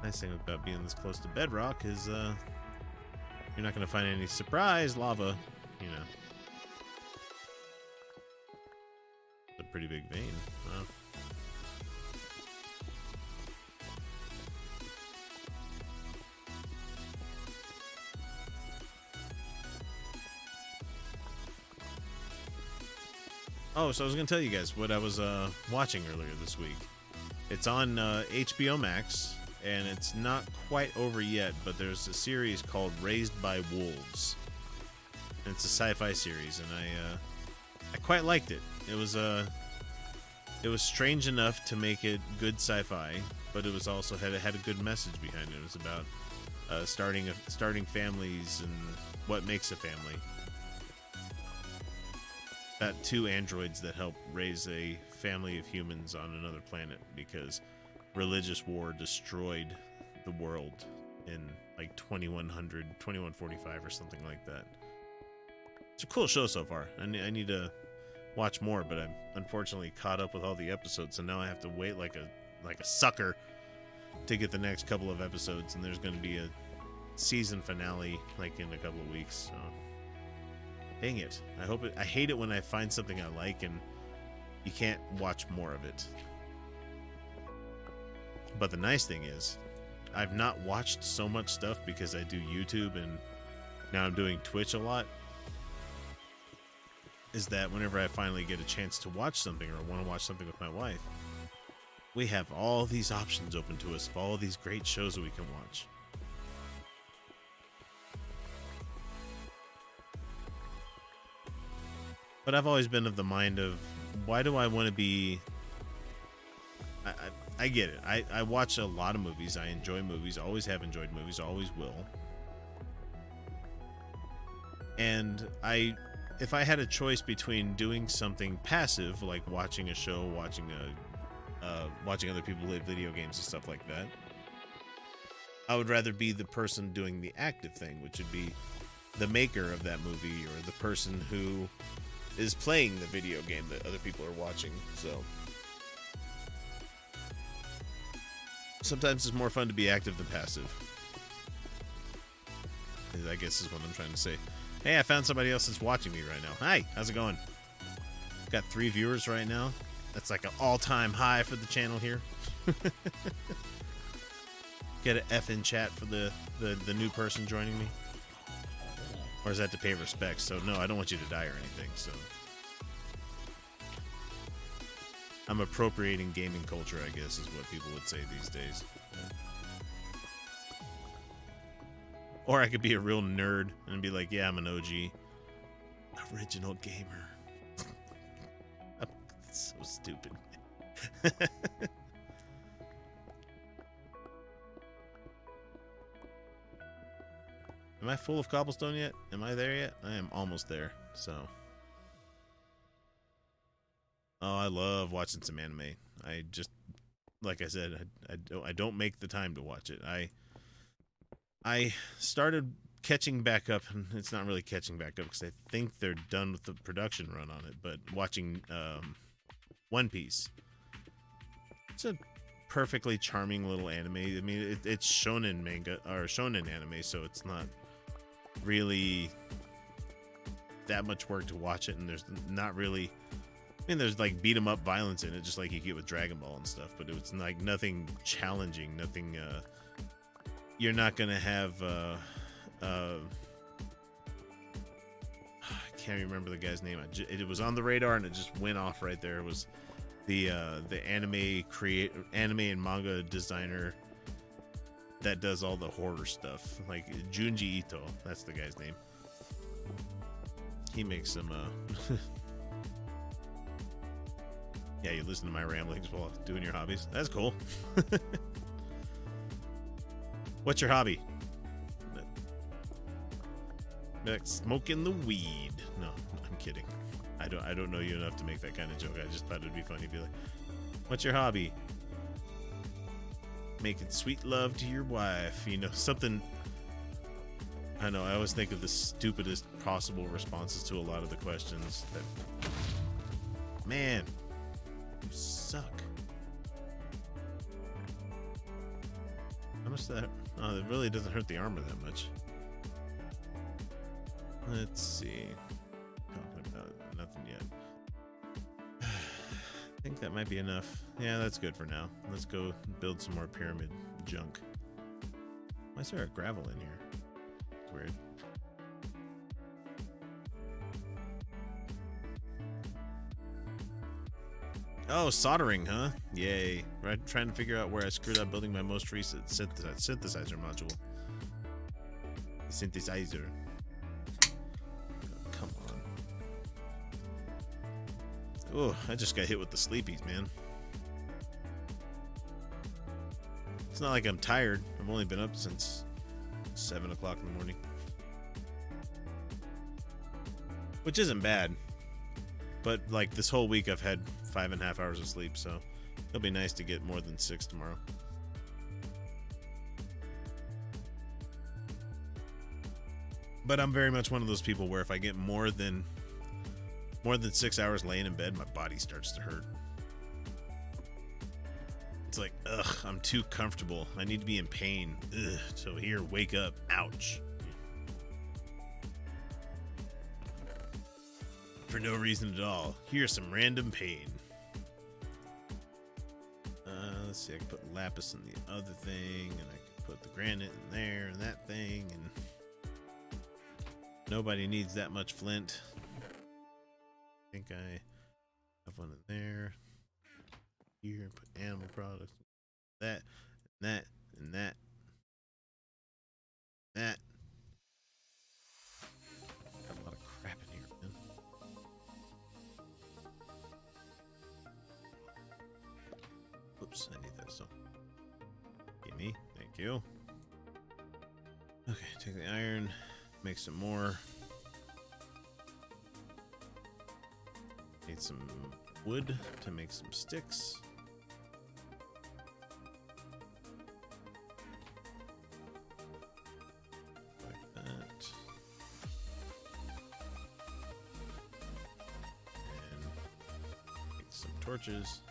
Nice thing about being this close to bedrock is, you're not going to find any surprise lava, you know. It's a pretty big vein. Wow. Oh, so I was going to tell you guys what I was watching earlier this week. It's on HBO Max. And it's not quite over yet, but there's a series called Raised by Wolves. And it's a sci-fi series, and I quite liked it. It was It was strange enough to make it good sci-fi, but it was also had a good message behind it. It was about starting families and what makes a family. Got 2 androids that help raise a family of humans on another planet because religious war destroyed the world in like 2145 or something like that. It's a cool show so far. I need to watch more, but I'm unfortunately caught up with all the episodes, and now I have to wait like a sucker to get the next couple of episodes, and there's going to be a season finale like in a couple of weeks. So dang it. I hate it when I find something I like and you can't watch more of it. But the nice thing is, I've not watched so much stuff because I do YouTube and now I'm doing Twitch a lot. Is that whenever I finally get a chance to watch something or want to watch something with my wife, we have all these options open to us of all these great shows that we can watch. But I've always been of the mind of, why do I want to be... I get it. I watch a lot of movies. I enjoy movies. Always have enjoyed movies. Always will. And if I had a choice between doing something passive, like watching a show, watching other people play video games and stuff like that, I would rather be the person doing the active thing, which would be the maker of that movie or the person who is playing the video game that other people are watching. So sometimes it's more fun to be active than passive, I guess is what I'm trying to say. Hey, I found somebody else that's watching me right now. Hi, how's it going? Got 3 viewers right now. That's like an all-time high for the channel here. Get an F in chat for the new person joining me. Or is that to pay respects? So no, I don't want you to die or anything. So I'm appropriating gaming culture, I guess, is what people would say these days. Or I could be a real nerd and be like, yeah, I'm an OG. Original gamer. That's so stupid. Am I full of cobblestone yet? Am I there yet? I am almost there, so. Oh, I love watching some anime. I just, like I said, I don't make the time to watch it. I started catching back up, and it's not really catching back up because I think they're done with the production run on it, but watching One Piece. It's a perfectly charming little anime. I mean, it's shonen manga, or shonen anime, so it's not really that much work to watch it, and there's not really... I mean, there's like beat 'em up violence in it, just like you get with Dragon Ball and stuff, but it's like nothing challenging, nothing, you're not gonna have, I can't remember the guy's name. It was on the radar and it just went off right there. It was the anime and manga designer that does all the horror stuff, like Junji Ito. That's the guy's name. He makes some, yeah, you listen to my ramblings while doing your hobbies. That's cool. What's your hobby? Like smoking the weed. No, I'm kidding. I don't know you enough to make that kind of joke. I just thought it'd be funny to be like, what's your hobby? Making sweet love to your wife. You know, something. I know, I always think of the stupidest possible responses to a lot of the questions. That, man, you suck. How much that? Oh, it really doesn't hurt the armor that much. Let's see. Oh, nothing yet. I think that might be enough. Yeah, that's good for now. Let's go build some more pyramid junk. Why is there a gravel in here? It's weird. Oh, soldering, huh? Yay. Right, trying to figure out where I screwed up building my most recent synthesizer module. Synthesizer. Oh, come on. Oh, I just got hit with the sleepies, man. It's not like I'm tired. I've only been up since 7 o'clock in the morning. Which isn't bad. But, like, this whole week I've had 5.5 hours of sleep, so it'll be nice to get more than 6 tomorrow. But I'm very much one of those people where if I get more than 6 hours laying in bed, my body starts to hurt. It's like, ugh, I'm too comfortable. I need to be in pain. Ugh, so here, wake up. Ouch. For no reason at all. Here's some random pain. Let's see, I can put lapis in the other thing, and I can put the granite in there and that thing, and nobody needs that much flint. I think I have one in there. Here, put animal products. That, and that, and that. That. Got a lot of crap in here, man. Oops, I need that so. Give me, thank you. Okay, take the iron, make some more. Need some wood to make some sticks. Like that. And make some torches.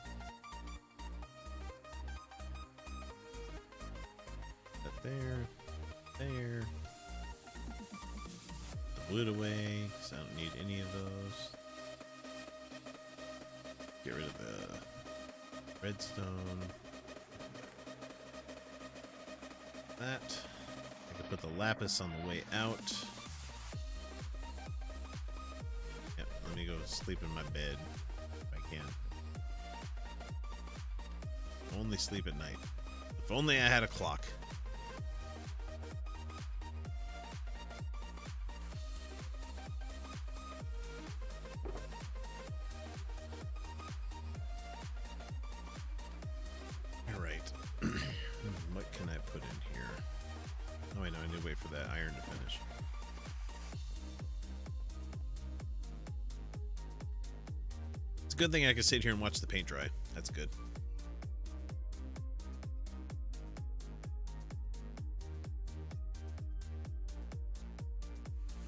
That there. The wood away, because I don't need any of those. Get rid of the redstone. That. I can put the lapis on the way out. Yep, let me go sleep in my bed if I can. Only sleep at night. If only I had a clock. What can I put in here? Oh, I know, I need to wait for that iron to finish. It's a good thing I can sit here and watch the paint dry. That's good.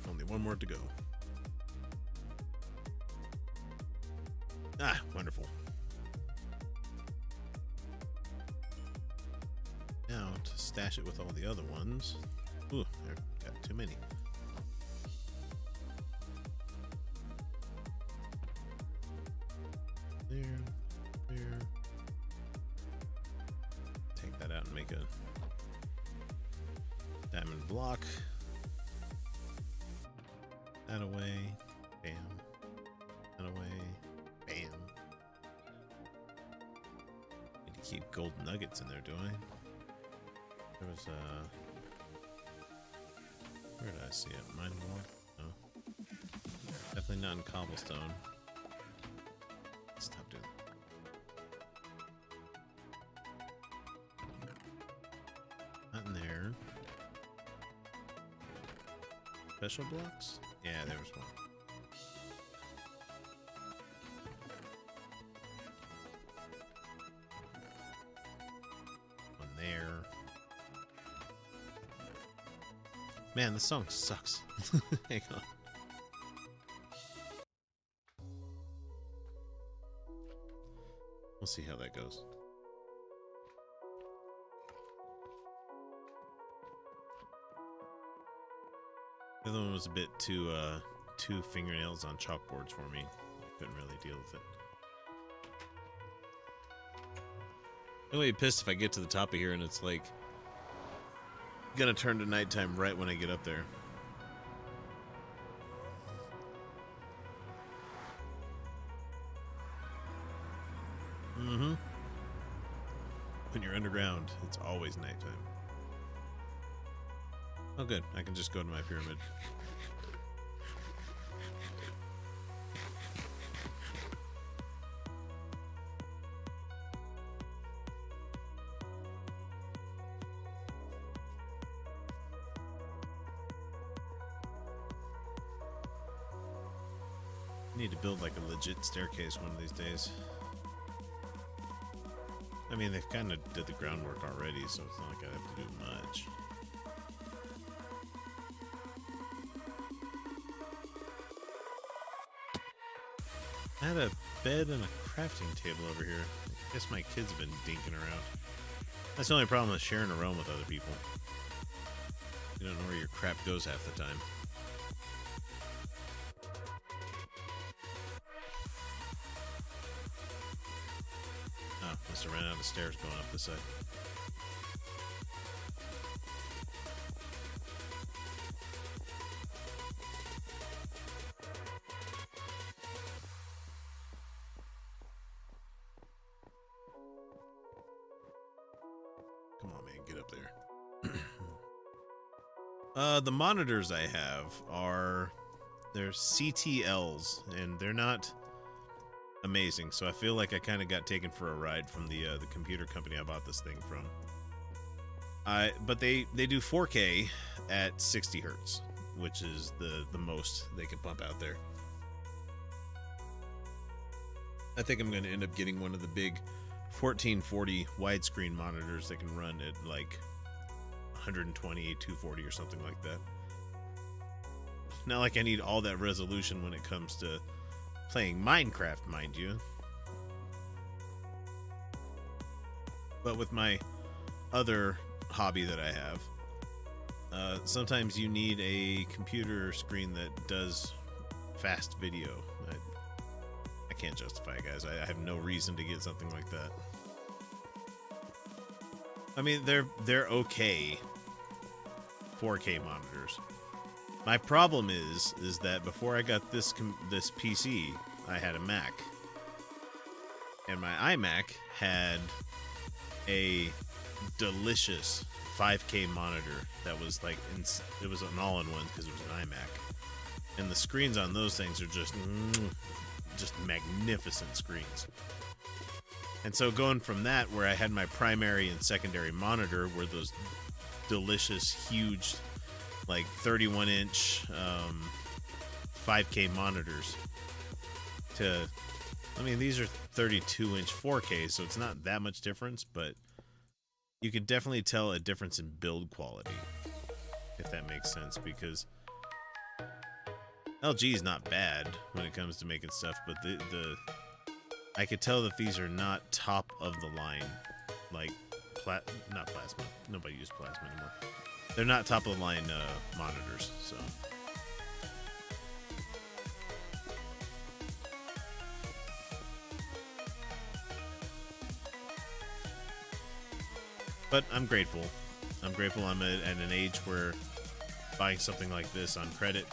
Only one more to go. Ah, wonderful. Now to stash it with all the other ones. Ooh, I've got too many. There. Take that out and make a diamond block. That away. Bam. That away. Bam. Need to keep gold nuggets in there, do I? There was where did I see it? Mining wall? No. Definitely not in cobblestone. Stop doing that. Not in there. Special blocks? Yeah, there was one. One there. Man, this song sucks. Hang on. We'll see how that goes. The other one was a bit too, two fingernails on chalkboards for me. I couldn't really deal with it. I'm gonna be pissed if I get to the top of here and it's like gonna turn to nighttime right when I get up there. Mm-hmm. When you're underground, it's always nighttime. Oh good, I can just go to my pyramid. Need to build like a legit staircase one of these days. I mean, they've kind of did the groundwork already, so it's not like I have to do much. I had a bed and a crafting table over here. I guess my kids have been dinking around. That's the only problem with sharing a room with other people. You don't know where your crap goes half the time. Oh, must have ran out of stairs going up this side. Come on, man, get up there. The monitors I have are... they're CTLs, and they're not amazing, so I feel like I kind of got taken for a ride from the computer company I bought this thing from. But they do 4K at 60 hertz, which is the most they can pump out there. I think I'm going to end up getting one of the big 1440 widescreen monitors that can run at like 120, 240 or something like that. Not like I need all that resolution when it comes to playing Minecraft, mind you. But with my other hobby that I have, sometimes you need a computer screen that does fast video. I can't justify it, guys. I have no reason to get something like that. I mean, they're okay 4K monitors. My problem is that before I got this PC, I had a Mac, and my iMac had a delicious 5K monitor that was like it was an all-in-one because it was an iMac, and the screens on those things are just magnificent screens. And so going from that, where I had my primary and secondary monitor, were those delicious, huge, like 31-inch 5K monitors, to, I mean, these are 32-inch 4K, so it's not that much difference, but you can definitely tell a difference in build quality, if that makes sense, because LG is not bad when it comes to making stuff, but I could tell that these are not top of the line, like not plasma. Nobody uses plasma anymore. They're not top of the line monitors, so. But I'm grateful. I'm grateful I'm at an age where buying something like this on credit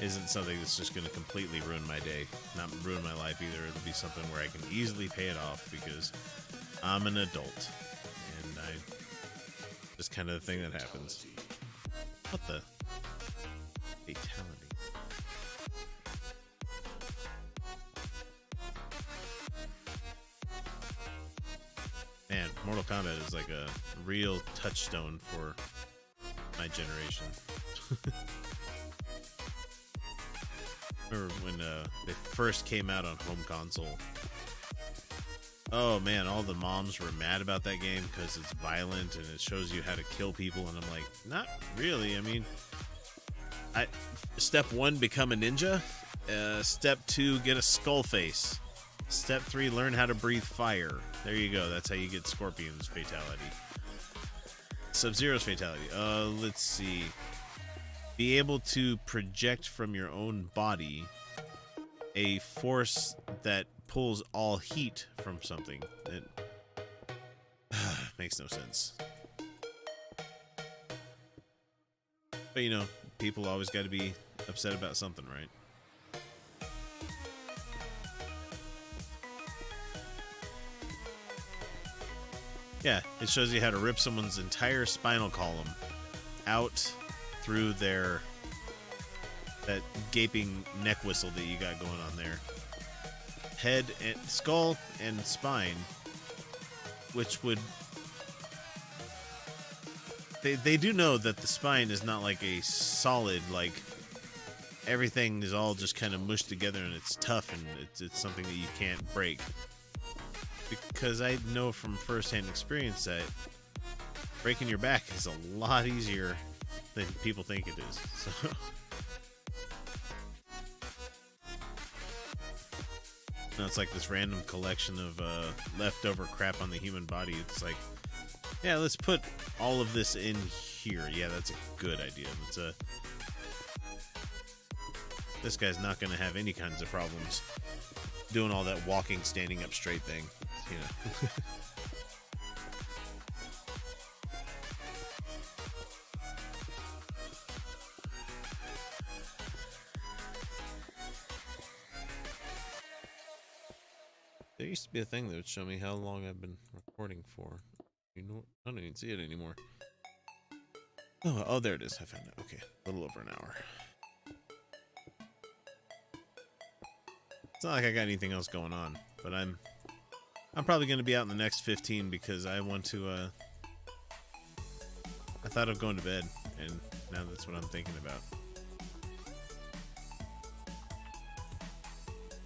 isn't something that's just going to completely ruin my day. Not ruin my life either. It'll be something where I can easily pay it off because I'm an adult. And just kind of the thing that happens. What the? Fatality. Man, Mortal Kombat is like a real touchstone for my generation. Remember when they first came out on home console? Oh man, all the moms were mad about that game because it's violent and it shows you how to kill people, and I'm like, not really. I mean, step 1, become a ninja. Step 2, get a skull face. Step 3, learn how to breathe fire. There you go. That's how you get Scorpion's fatality. Sub-Zero's fatality. Let's see. Be able to project from your own body a force that pulls all heat from something. It makes no sense. But you know, people always got to be upset about something, right? Yeah, it shows you how to rip someone's entire spinal column out through that gaping neck whistle that you got going on there. Head and skull and spine, which would... They do know that the spine is not like a solid, like, everything is all just kind of mushed together and it's tough and it's something that you can't break. Because I know from firsthand experience that breaking your back is a lot easier than people think it is. So now it's like this random collection of leftover crap on the human body. It's like, yeah, let's put all of this in here. Yeah, that's a good idea. This guy's not going to have any kinds of problems doing all that walking, standing up straight thing, you know. There used to be a thing that would show me how long I've been recording for. You know, I don't even see it anymore. Oh, there it is. I found it. Okay, a little over an hour. It's not like I got anything else going on, but I'm probably going to be out in the next 15 because I want to, I thought of going to bed, and now that's what I'm thinking about.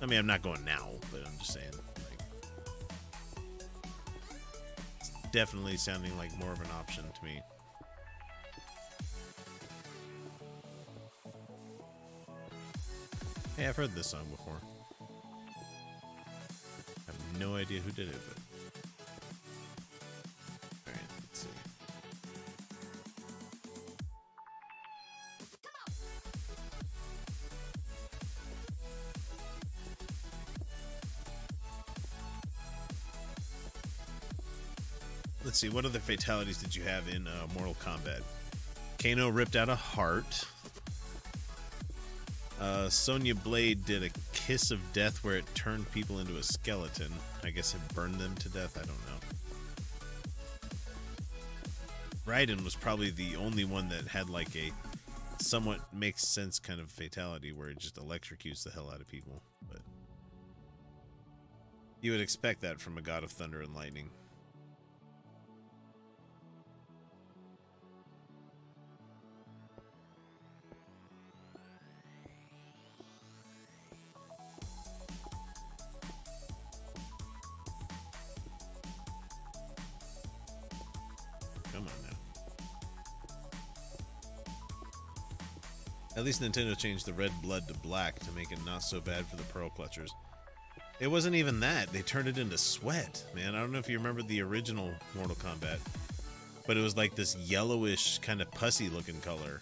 I mean, I'm not going now, but I'm just saying, like, it's definitely sounding like more of an option to me. Hey, I've heard this song before. I have no idea who did it, but... Alright, let's see. Let's see, what other fatalities did you have in Mortal Kombat? Kano ripped out a heart. Sonya Blade did a kiss of death where it turned people into a skeleton. I guess it burned them to death, I don't know. Raiden was probably the only one that had like a somewhat makes sense kind of fatality where it just electrocutes the hell out of people. But you would expect that from a god of thunder and lightning. Come on now. At least Nintendo changed the red blood to black to make it not so bad for the Pearl Clutchers. It wasn't even that. They turned it into sweat, man. I don't know if you remember the original Mortal Kombat, but it was like this yellowish kind of pussy looking color.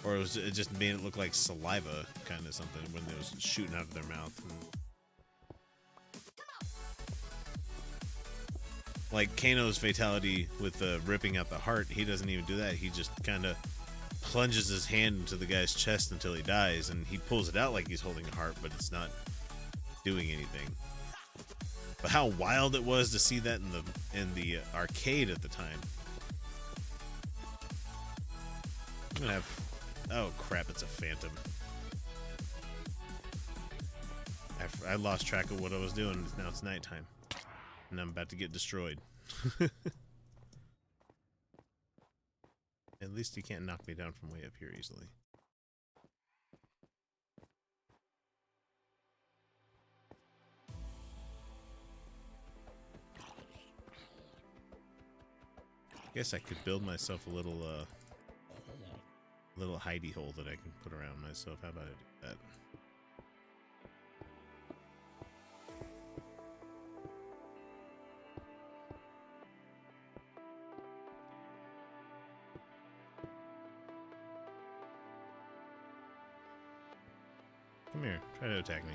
Or it just made it look like saliva kind of something when it was shooting out of their mouth. Like Kano's fatality with ripping out the heart, he doesn't even do that. He just kind of plunges his hand into the guy's chest until he dies, and he pulls it out like he's holding a heart, but it's not doing anything. But how wild it was to see that in the arcade at the time. I'm gonna have... Oh crap, it's a phantom. I lost track of what I was doing. Now it's nighttime. And I'm about to get destroyed. At least he can't knock me down from way up here easily. Guess I could build myself a little hidey hole that I can put around myself. How about I do that? Come here, try to attack me.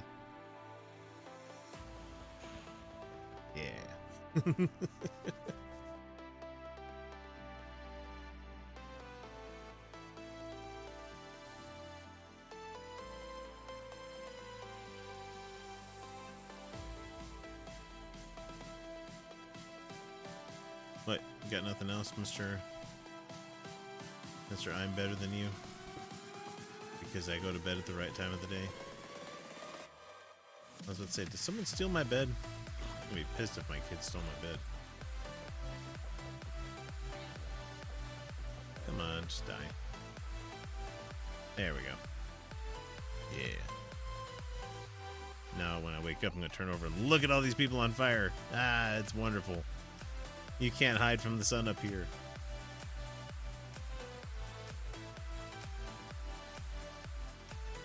Yeah. What? You got nothing else, Mr. I'm better than you? Because I go to bed at the right time of the day? I was about to say, did someone steal my bed? I'm gonna be pissed if my kid stole my bed. Come on, just die. There we go. Yeah. Now when I wake up, I'm going to turn over and look at all these people on fire. Ah, it's wonderful. You can't hide from the sun up here.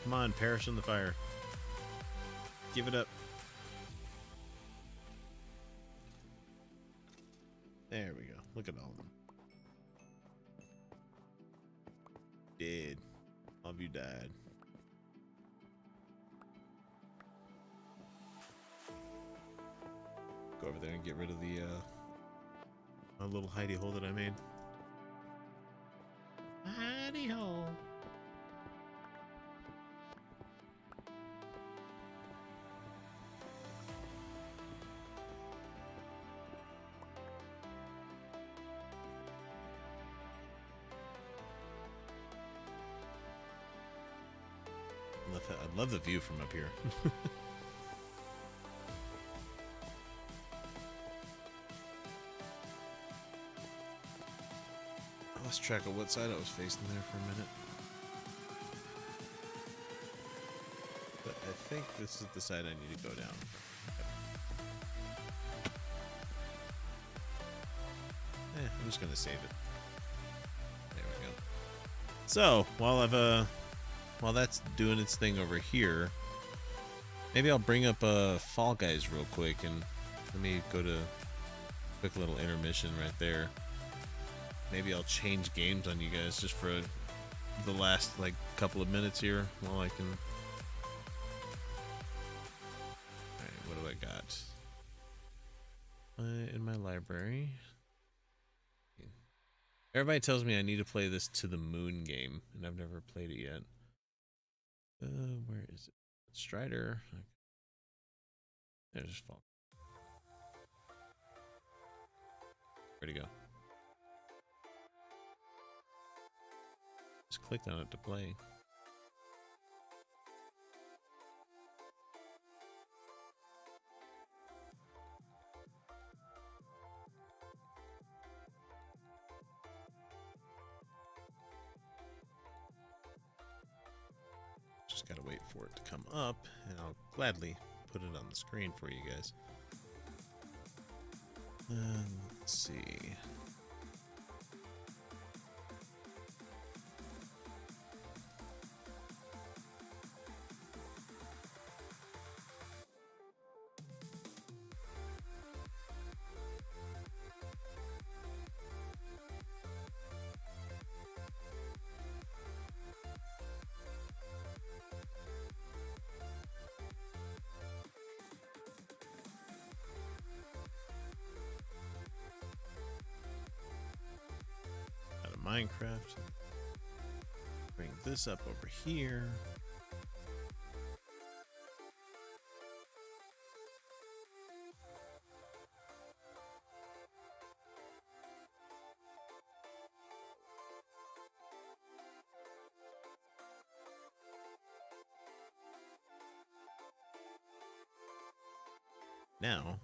Come on, perish in the fire. Give it up. There we go. Look at all of them. Dead. All of you died. Go over there and get rid of the little hidey hole that I made. Hidey hole. I love the view from up here. I lost track of what side I was facing there for a minute. But I think this is the side I need to go down. I'm just gonna save it. There we go. So while that's doing its thing over here, maybe I'll bring up Fall Guys real quick, and let me go to a quick little intermission right there. Maybe I'll change games on you guys just for the last like couple of minutes here while I can. Alright, what do I got? In my library. Everybody tells me I need to play this To the Moon game, and I've never played it yet. Where is it? Strider. There's Fall. Where'd it go? Just clicked on it to play. Just gotta wait for it to come up, and I'll gladly put it on the screen for you guys. Let's see. Minecraft. Bring this up over here. Now,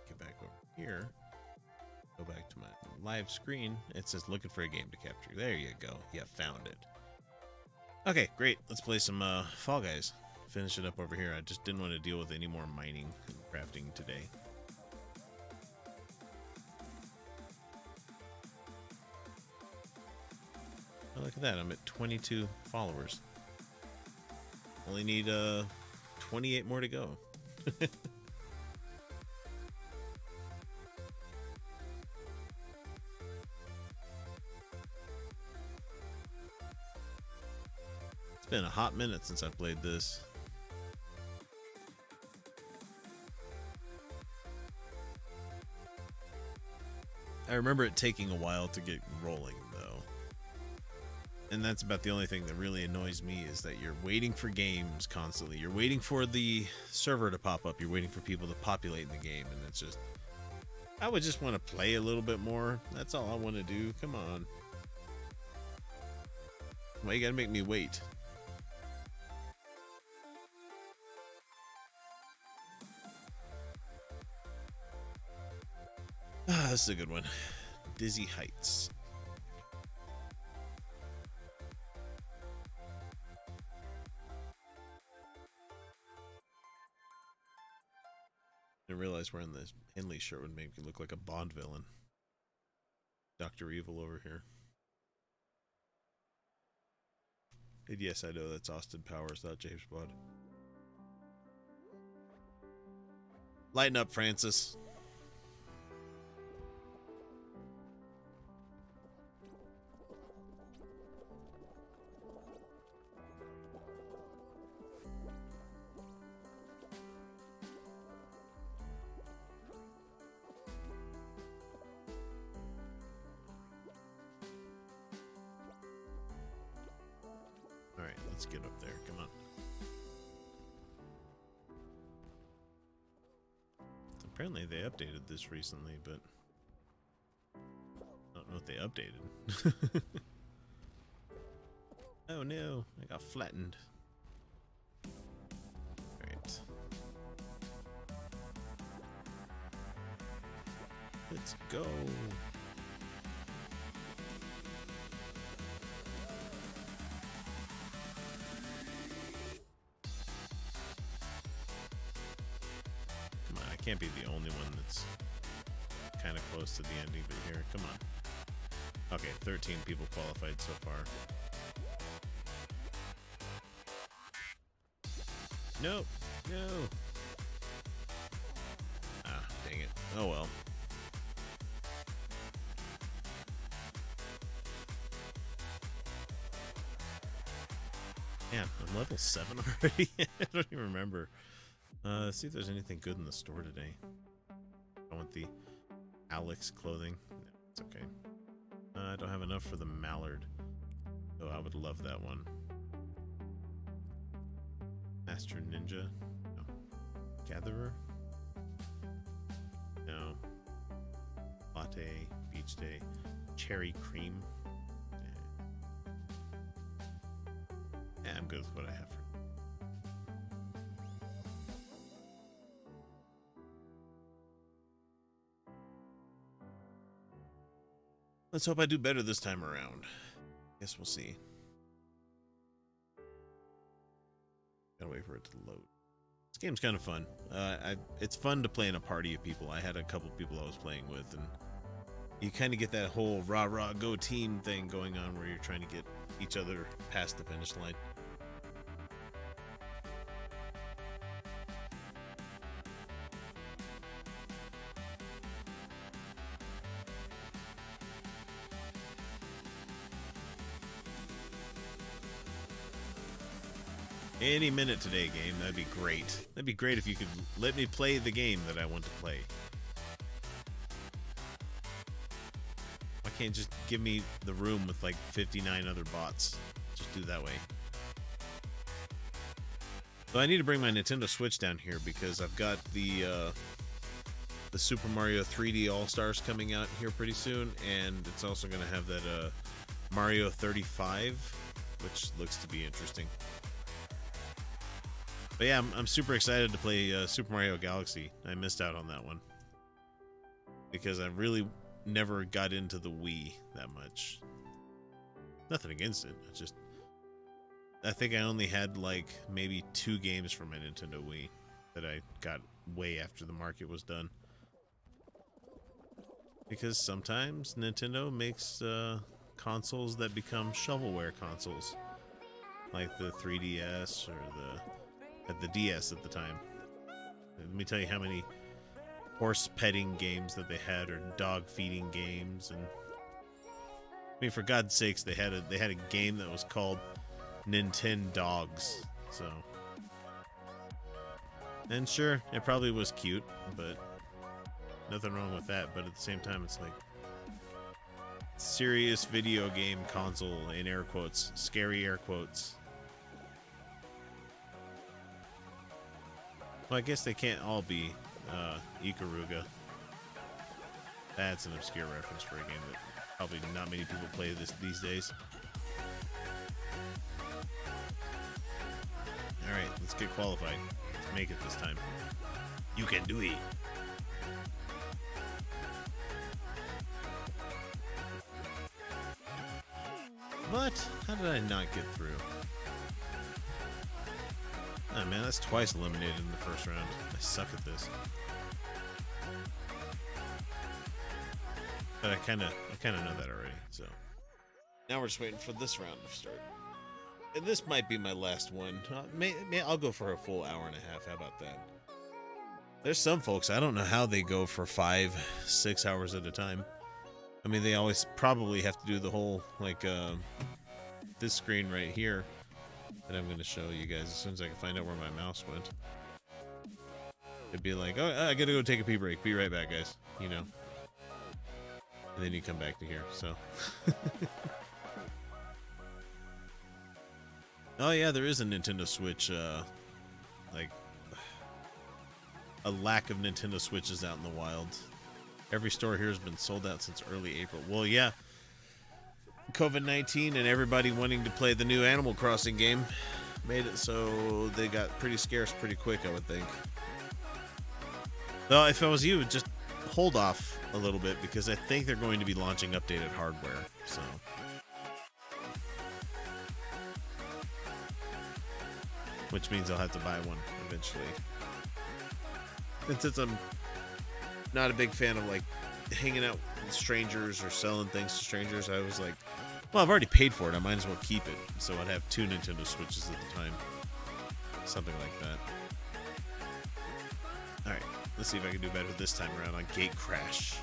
get back over here. Go back to my live screen. It says looking for a game to capture. There you go. You found it. Okay, great. Let's play some Fall Guys. Finish it up over here. I just didn't want to deal with any more mining and crafting today. Oh, look at that. I'm at 22 followers. Only need 28 more to go. It's been a hot minute since I played this. I remember it taking a while to get rolling, though. And that's about the only thing that really annoys me, is that you're waiting for games constantly. You're waiting for the server to pop up. You're waiting for people to populate in the game. And it's just, I would just want to play a little bit more. That's all I want to do. Come on. Why you gotta make me wait? Ah, this is a good one. Dizzy Heights. I realized wearing this Henley shirt would make me look like a Bond villain. Dr. Evil over here. And yes, I know that's Austin Powers, not James Bond. Lighten up, Francis. Alright, let's get up there. Come on. Apparently they updated this recently, but I don't know if they updated. Oh no, I got flattened. Alright. Let's go. Can't be the only one that's kind of close to the ending, but here, come on. Okay, 13 people qualified so far. Nope, no. Ah, dang it. Oh well. Yeah, I'm level 7 already. I don't even remember. Let's see if there's anything good in the store today. I want the Alex clothing. No, it's okay. I don't have enough for the Mallard. Oh, I would love that one. Master Ninja? No. Gatherer? No. Latte, Beach Day, Cherry Cream. Yeah, I'm good with what I have for. Let's hope I do better this time around. Guess we'll see. Gotta wait for it to load. This game's kind of fun. It's fun to play in a party of people. I had a couple people I was playing with, and you kind of get that whole rah-rah go team thing going on where you're trying to get each other past the finish line. Any minute today, game. That'd be great. That'd be great if you could let me play the game that I want to play. Why can't you just give me the room with like 59 other bots? Just do it that way. So I need to bring my Nintendo Switch down here because I've got the Super Mario 3D All-Stars coming out here pretty soon, and it's also going to have that Mario 35, which looks to be interesting. But yeah, I'm super excited to play Super Mario Galaxy. I missed out on that one because I really never got into the Wii that much. Nothing against it. It's just I think I only had like maybe 2 games for my Nintendo Wii that I got way after the market was done. Because sometimes Nintendo makes consoles that become shovelware consoles, like the 3DS or the DS at the time. Let me tell you how many horse petting games that they had, or dog feeding games, and I mean, for God's sakes, they had a game that was called Nintendo Dogs. So, and sure, it probably was cute, but nothing wrong with that. But at the same time, it's like serious video game console in air quotes, scary air quotes. Well, I guess they can't all be Ikaruga. That's an obscure reference for a game that probably not many people play these days. Alright, let's get qualified. Let's make it this time. You can do it. What? How did I not get through? Oh man, that's twice eliminated in the first round. I suck at this. But I kind of know that already. So now we're just waiting for this round to start. And this might be my last one. I'll go for a full hour and a half. How about that? There's some folks, I don't know how they go for 5-6 hours at a time. I mean, they always probably have to do the whole, like, this screen right here that I'm going to show you guys as soon as I can find out where my mouse went. It'd be like, oh, I gotta go take a pee break. Be right back, guys. You know. And then you come back to here, so. Oh, yeah, there is a Nintendo Switch, like, a lack of Nintendo Switches out in the wild. Every store here has been sold out since early April. Well, yeah. COVID-19 and everybody wanting to play the new Animal Crossing game made it so they got pretty scarce pretty quick, I would think. Well, if I was you, just hold off a little bit because I think they're going to be launching updated hardware, so. Which means I'll have to buy one eventually. And since I'm not a big fan of, like, hanging out with strangers or selling things to strangers, I was like, well, I've already paid for it. I might as well keep it. So I'd have 2 Nintendo Switches at the time. Something like that. Alright, let's see if I can do better this time around on Gate Crash.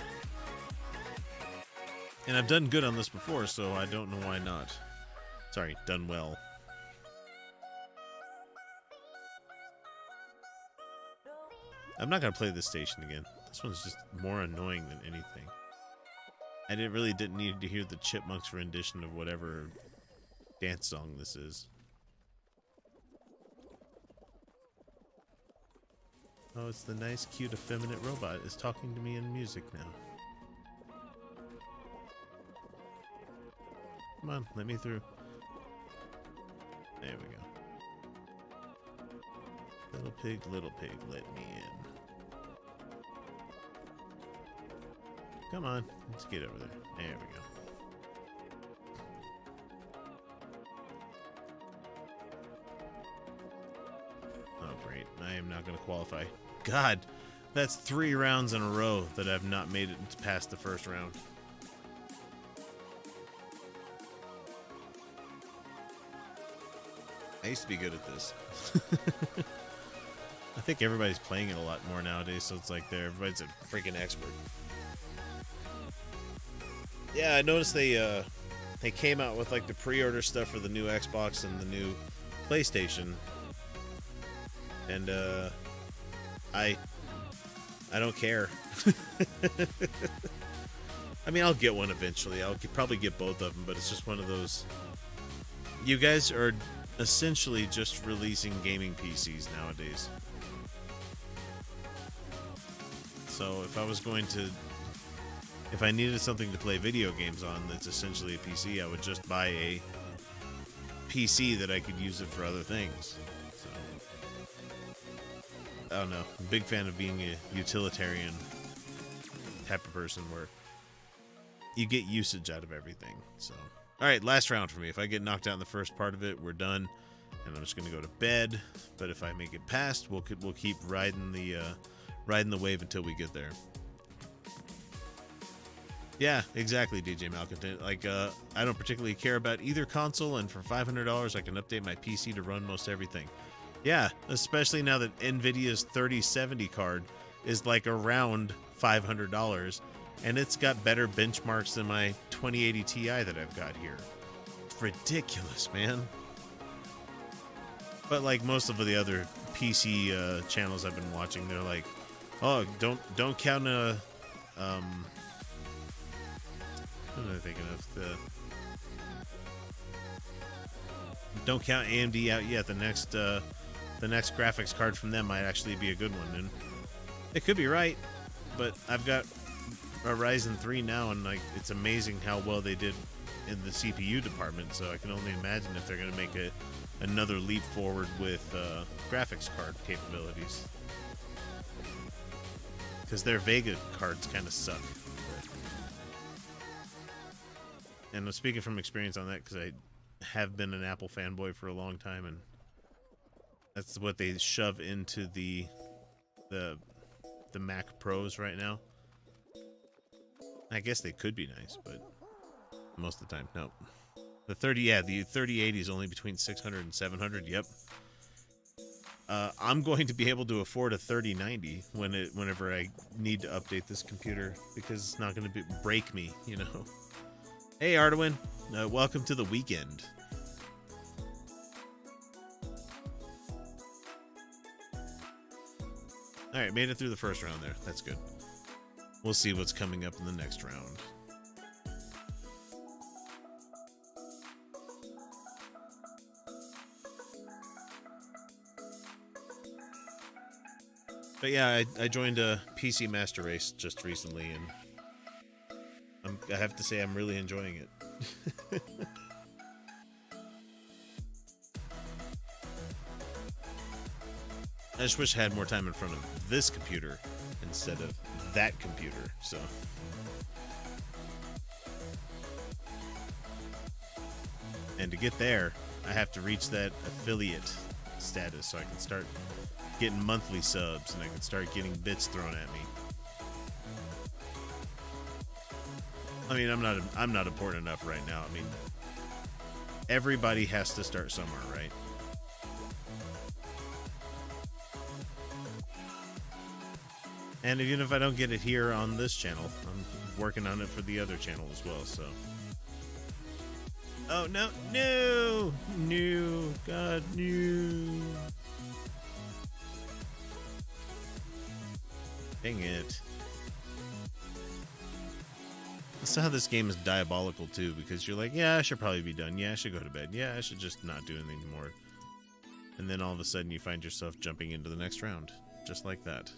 And I've done good on this before, so I don't know why not. Sorry, done well. I'm not going to play this station again. This one's just more annoying than anything. I didn't need to hear the Chipmunks rendition of whatever dance song this is. Oh, it's the nice, cute, effeminate robot is talking to me in music now. Come on, let me through. There we go. Little pig, let me in. Come on, let's get over there. There we go. Oh, great. I am not going to qualify. God, that's 3 rounds in a row that I've not made it past the first round. I used to be good at this. I think everybody's playing it a lot more nowadays, so it's like everybody's a freaking expert. Yeah, I noticed they came out with like the pre-order stuff for the new Xbox and the new PlayStation, and I don't care. I mean, I'll get one eventually. I'll probably get both of them, but it's just one of those. You guys are essentially just releasing gaming PCs nowadays. So if I needed something to play video games on that's essentially a PC, I would just buy a PC that I could use it for other things. So, I don't know. I'm a big fan of being a utilitarian type of person where you get usage out of everything. So, all right, last round for me. If I get knocked out in the first part of it, we're done, and I'm just gonna go to bed. But if I make it past, we'll keep riding the wave until we get there. Yeah, exactly, DJ Malcontent. Like, I don't particularly care about either console, and for $500, I can update my PC to run most everything. Yeah, especially now that NVIDIA's 3070 card is like around $500, and it's got better benchmarks than my 2080 Ti that I've got here. It's ridiculous, man. But like most of the other PC channels I've been watching, they're like, oh, don't count a what am I thinking of? Don't count AMD out yet. The next graphics card from them might actually be a good one, and it could be right. But I've got a Ryzen 3 now, and like it's amazing how well they did in the CPU department. So I can only imagine if they're going to make another leap forward with graphics card capabilities, because their Vega cards kind of suck. And I'm speaking from experience on that because I have been an Apple fanboy for a long time, and that's what they shove into the the Mac Pros right now. I guess they could be nice, but most of the time, no. The 3080 is only between 600 and 700. Yep. I'm going to be able to afford a 3090 whenever I need to update this computer, because it's not going to break me, you know. Hey, Arduin, welcome to the weekend. All right, made it through the first round there. That's good. We'll see what's coming up in the next round. But yeah, I joined a PC Master Race just recently, and I have to say I'm really enjoying it. I just wish I had more time in front of this computer instead of that computer, so. And to get there, I have to reach that affiliate status so I can start getting monthly subs and I can start getting bits thrown at me. I mean, I'm not important enough right now. I mean, everybody has to start somewhere, right? And even if I don't get it here on this channel, I'm working on it for the other channel as well, so. Oh, no, no, no, God, no. Dang it. That's how this game is diabolical, too, because you're like, yeah, I should probably be done. Yeah, I should go to bed. Yeah, I should just not do anything anymore. And then all of a sudden you find yourself jumping into the next round. Just like that.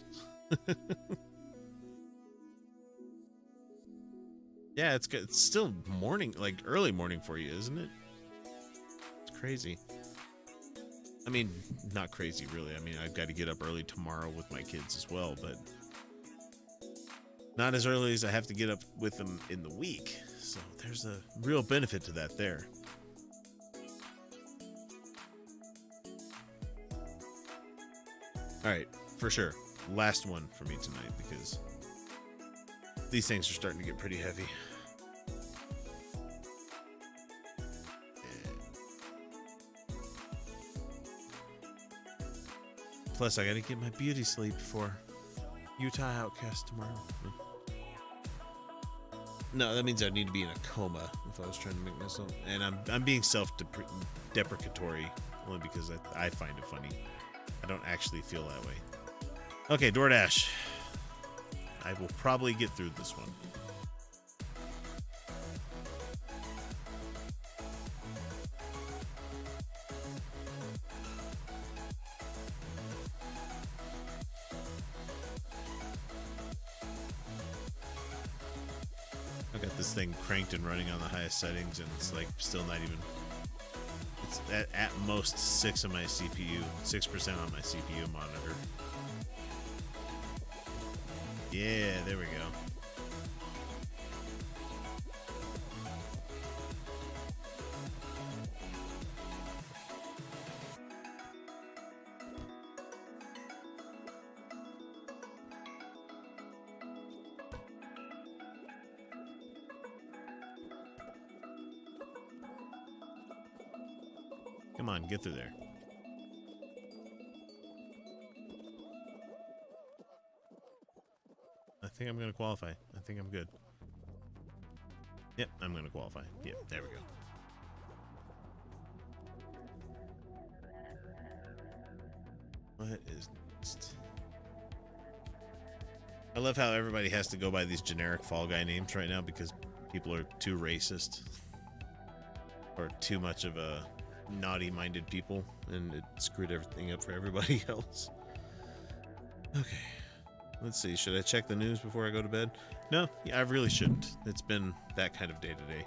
Yeah, it's still morning, like early morning for you, isn't it? It's crazy. I mean, not crazy, really. I mean, I've got to get up early tomorrow with my kids as well, but not as early as I have to get up with them in the week. So there's a real benefit to that there. All right, for sure. Last one for me tonight, because these things are starting to get pretty heavy. Plus, I gotta get my beauty sleep for Utah Outcast tomorrow. No, that means I'd need to be in a coma if I was trying to make myself. And I'm being self-deprecatory only because I find it funny. I don't actually feel that way. Okay, DoorDash. I will probably get through this one. I got this thing cranked and running on the highest settings, and it's like still not even. It's at most 6 on my CPU, 6% on my CPU monitor. Yeah, there we go. Come on, get through there. I think I'm going to qualify. I think I'm good. Yep, I'm going to qualify. Yep, there we go. What is next? I love how everybody has to go by these generic Fall Guy names right now because people are too racist. Or too much of a naughty-minded people, and it screwed everything up for everybody else. Okay. Let's see, should I check the news before I go to bed? No, yeah, I really shouldn't. It's been that kind of day today.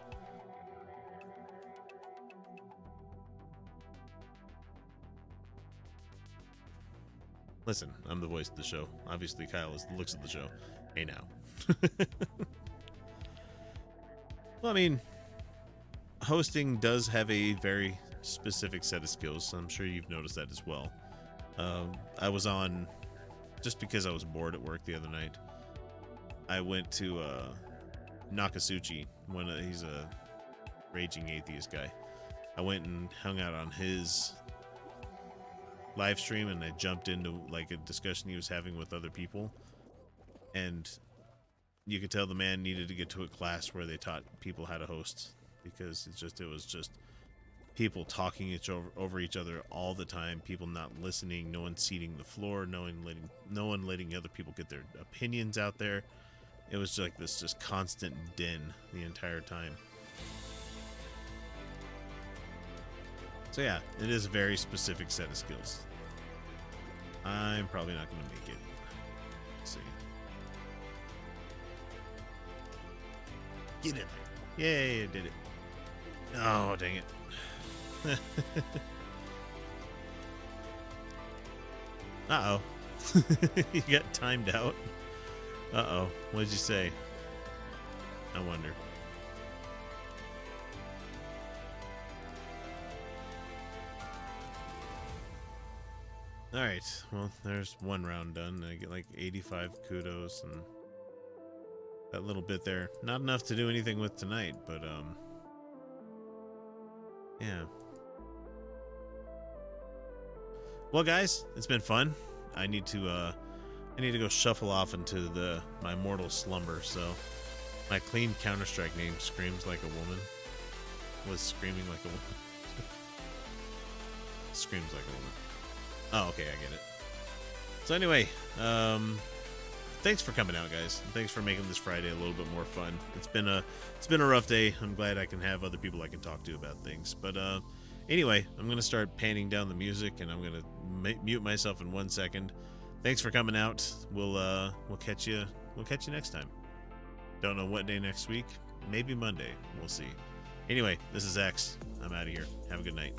Listen, I'm the voice of the show. Obviously, Kyle looks at the show. Hey, now. Well, I mean, hosting does have a very specific set of skills. So I'm sure you've noticed that as well. I was on just because I was bored at work the other night. I went to Nakasuchi. He's a raging atheist guy. I went and hung out on his live stream, and I jumped into like a discussion he was having with other people, and you could tell the man needed to get to a class where they taught people how to host, because it was just people talking over each other all the time, people not listening, no one ceding the floor, no one letting other people get their opinions out there. It was like this just constant din the entire time. So yeah, it is a very specific set of skills. I'm probably not going to make it. Let's see. Get in there. Yay, I did it. Oh, dang it. Uh-oh. You got timed out. Uh-oh. What did you say? I wonder. Alright, well, there's one round done. I get like 85 kudos and that little bit there. Not enough to do anything with tonight, but, yeah. Well, guys, it's been fun. I need to go shuffle off into my mortal slumber, so my clean Counter-Strike name, Screams Like a Woman, was Screaming Like a Woman. Screams Like a Woman. Oh, okay, I get it. So anyway, thanks for coming out, guys. Thanks for making this Friday a little bit more fun. It's been a rough day. I'm glad I can have other people I can talk to about things. But anyway, I'm gonna start panning down the music, and I'm gonna mute myself in 1 second. Thanks for coming out. We'll catch you next time. Don't know what day next week. Maybe Monday. We'll see. Anyway, this is X. I'm out of here. Have a good night.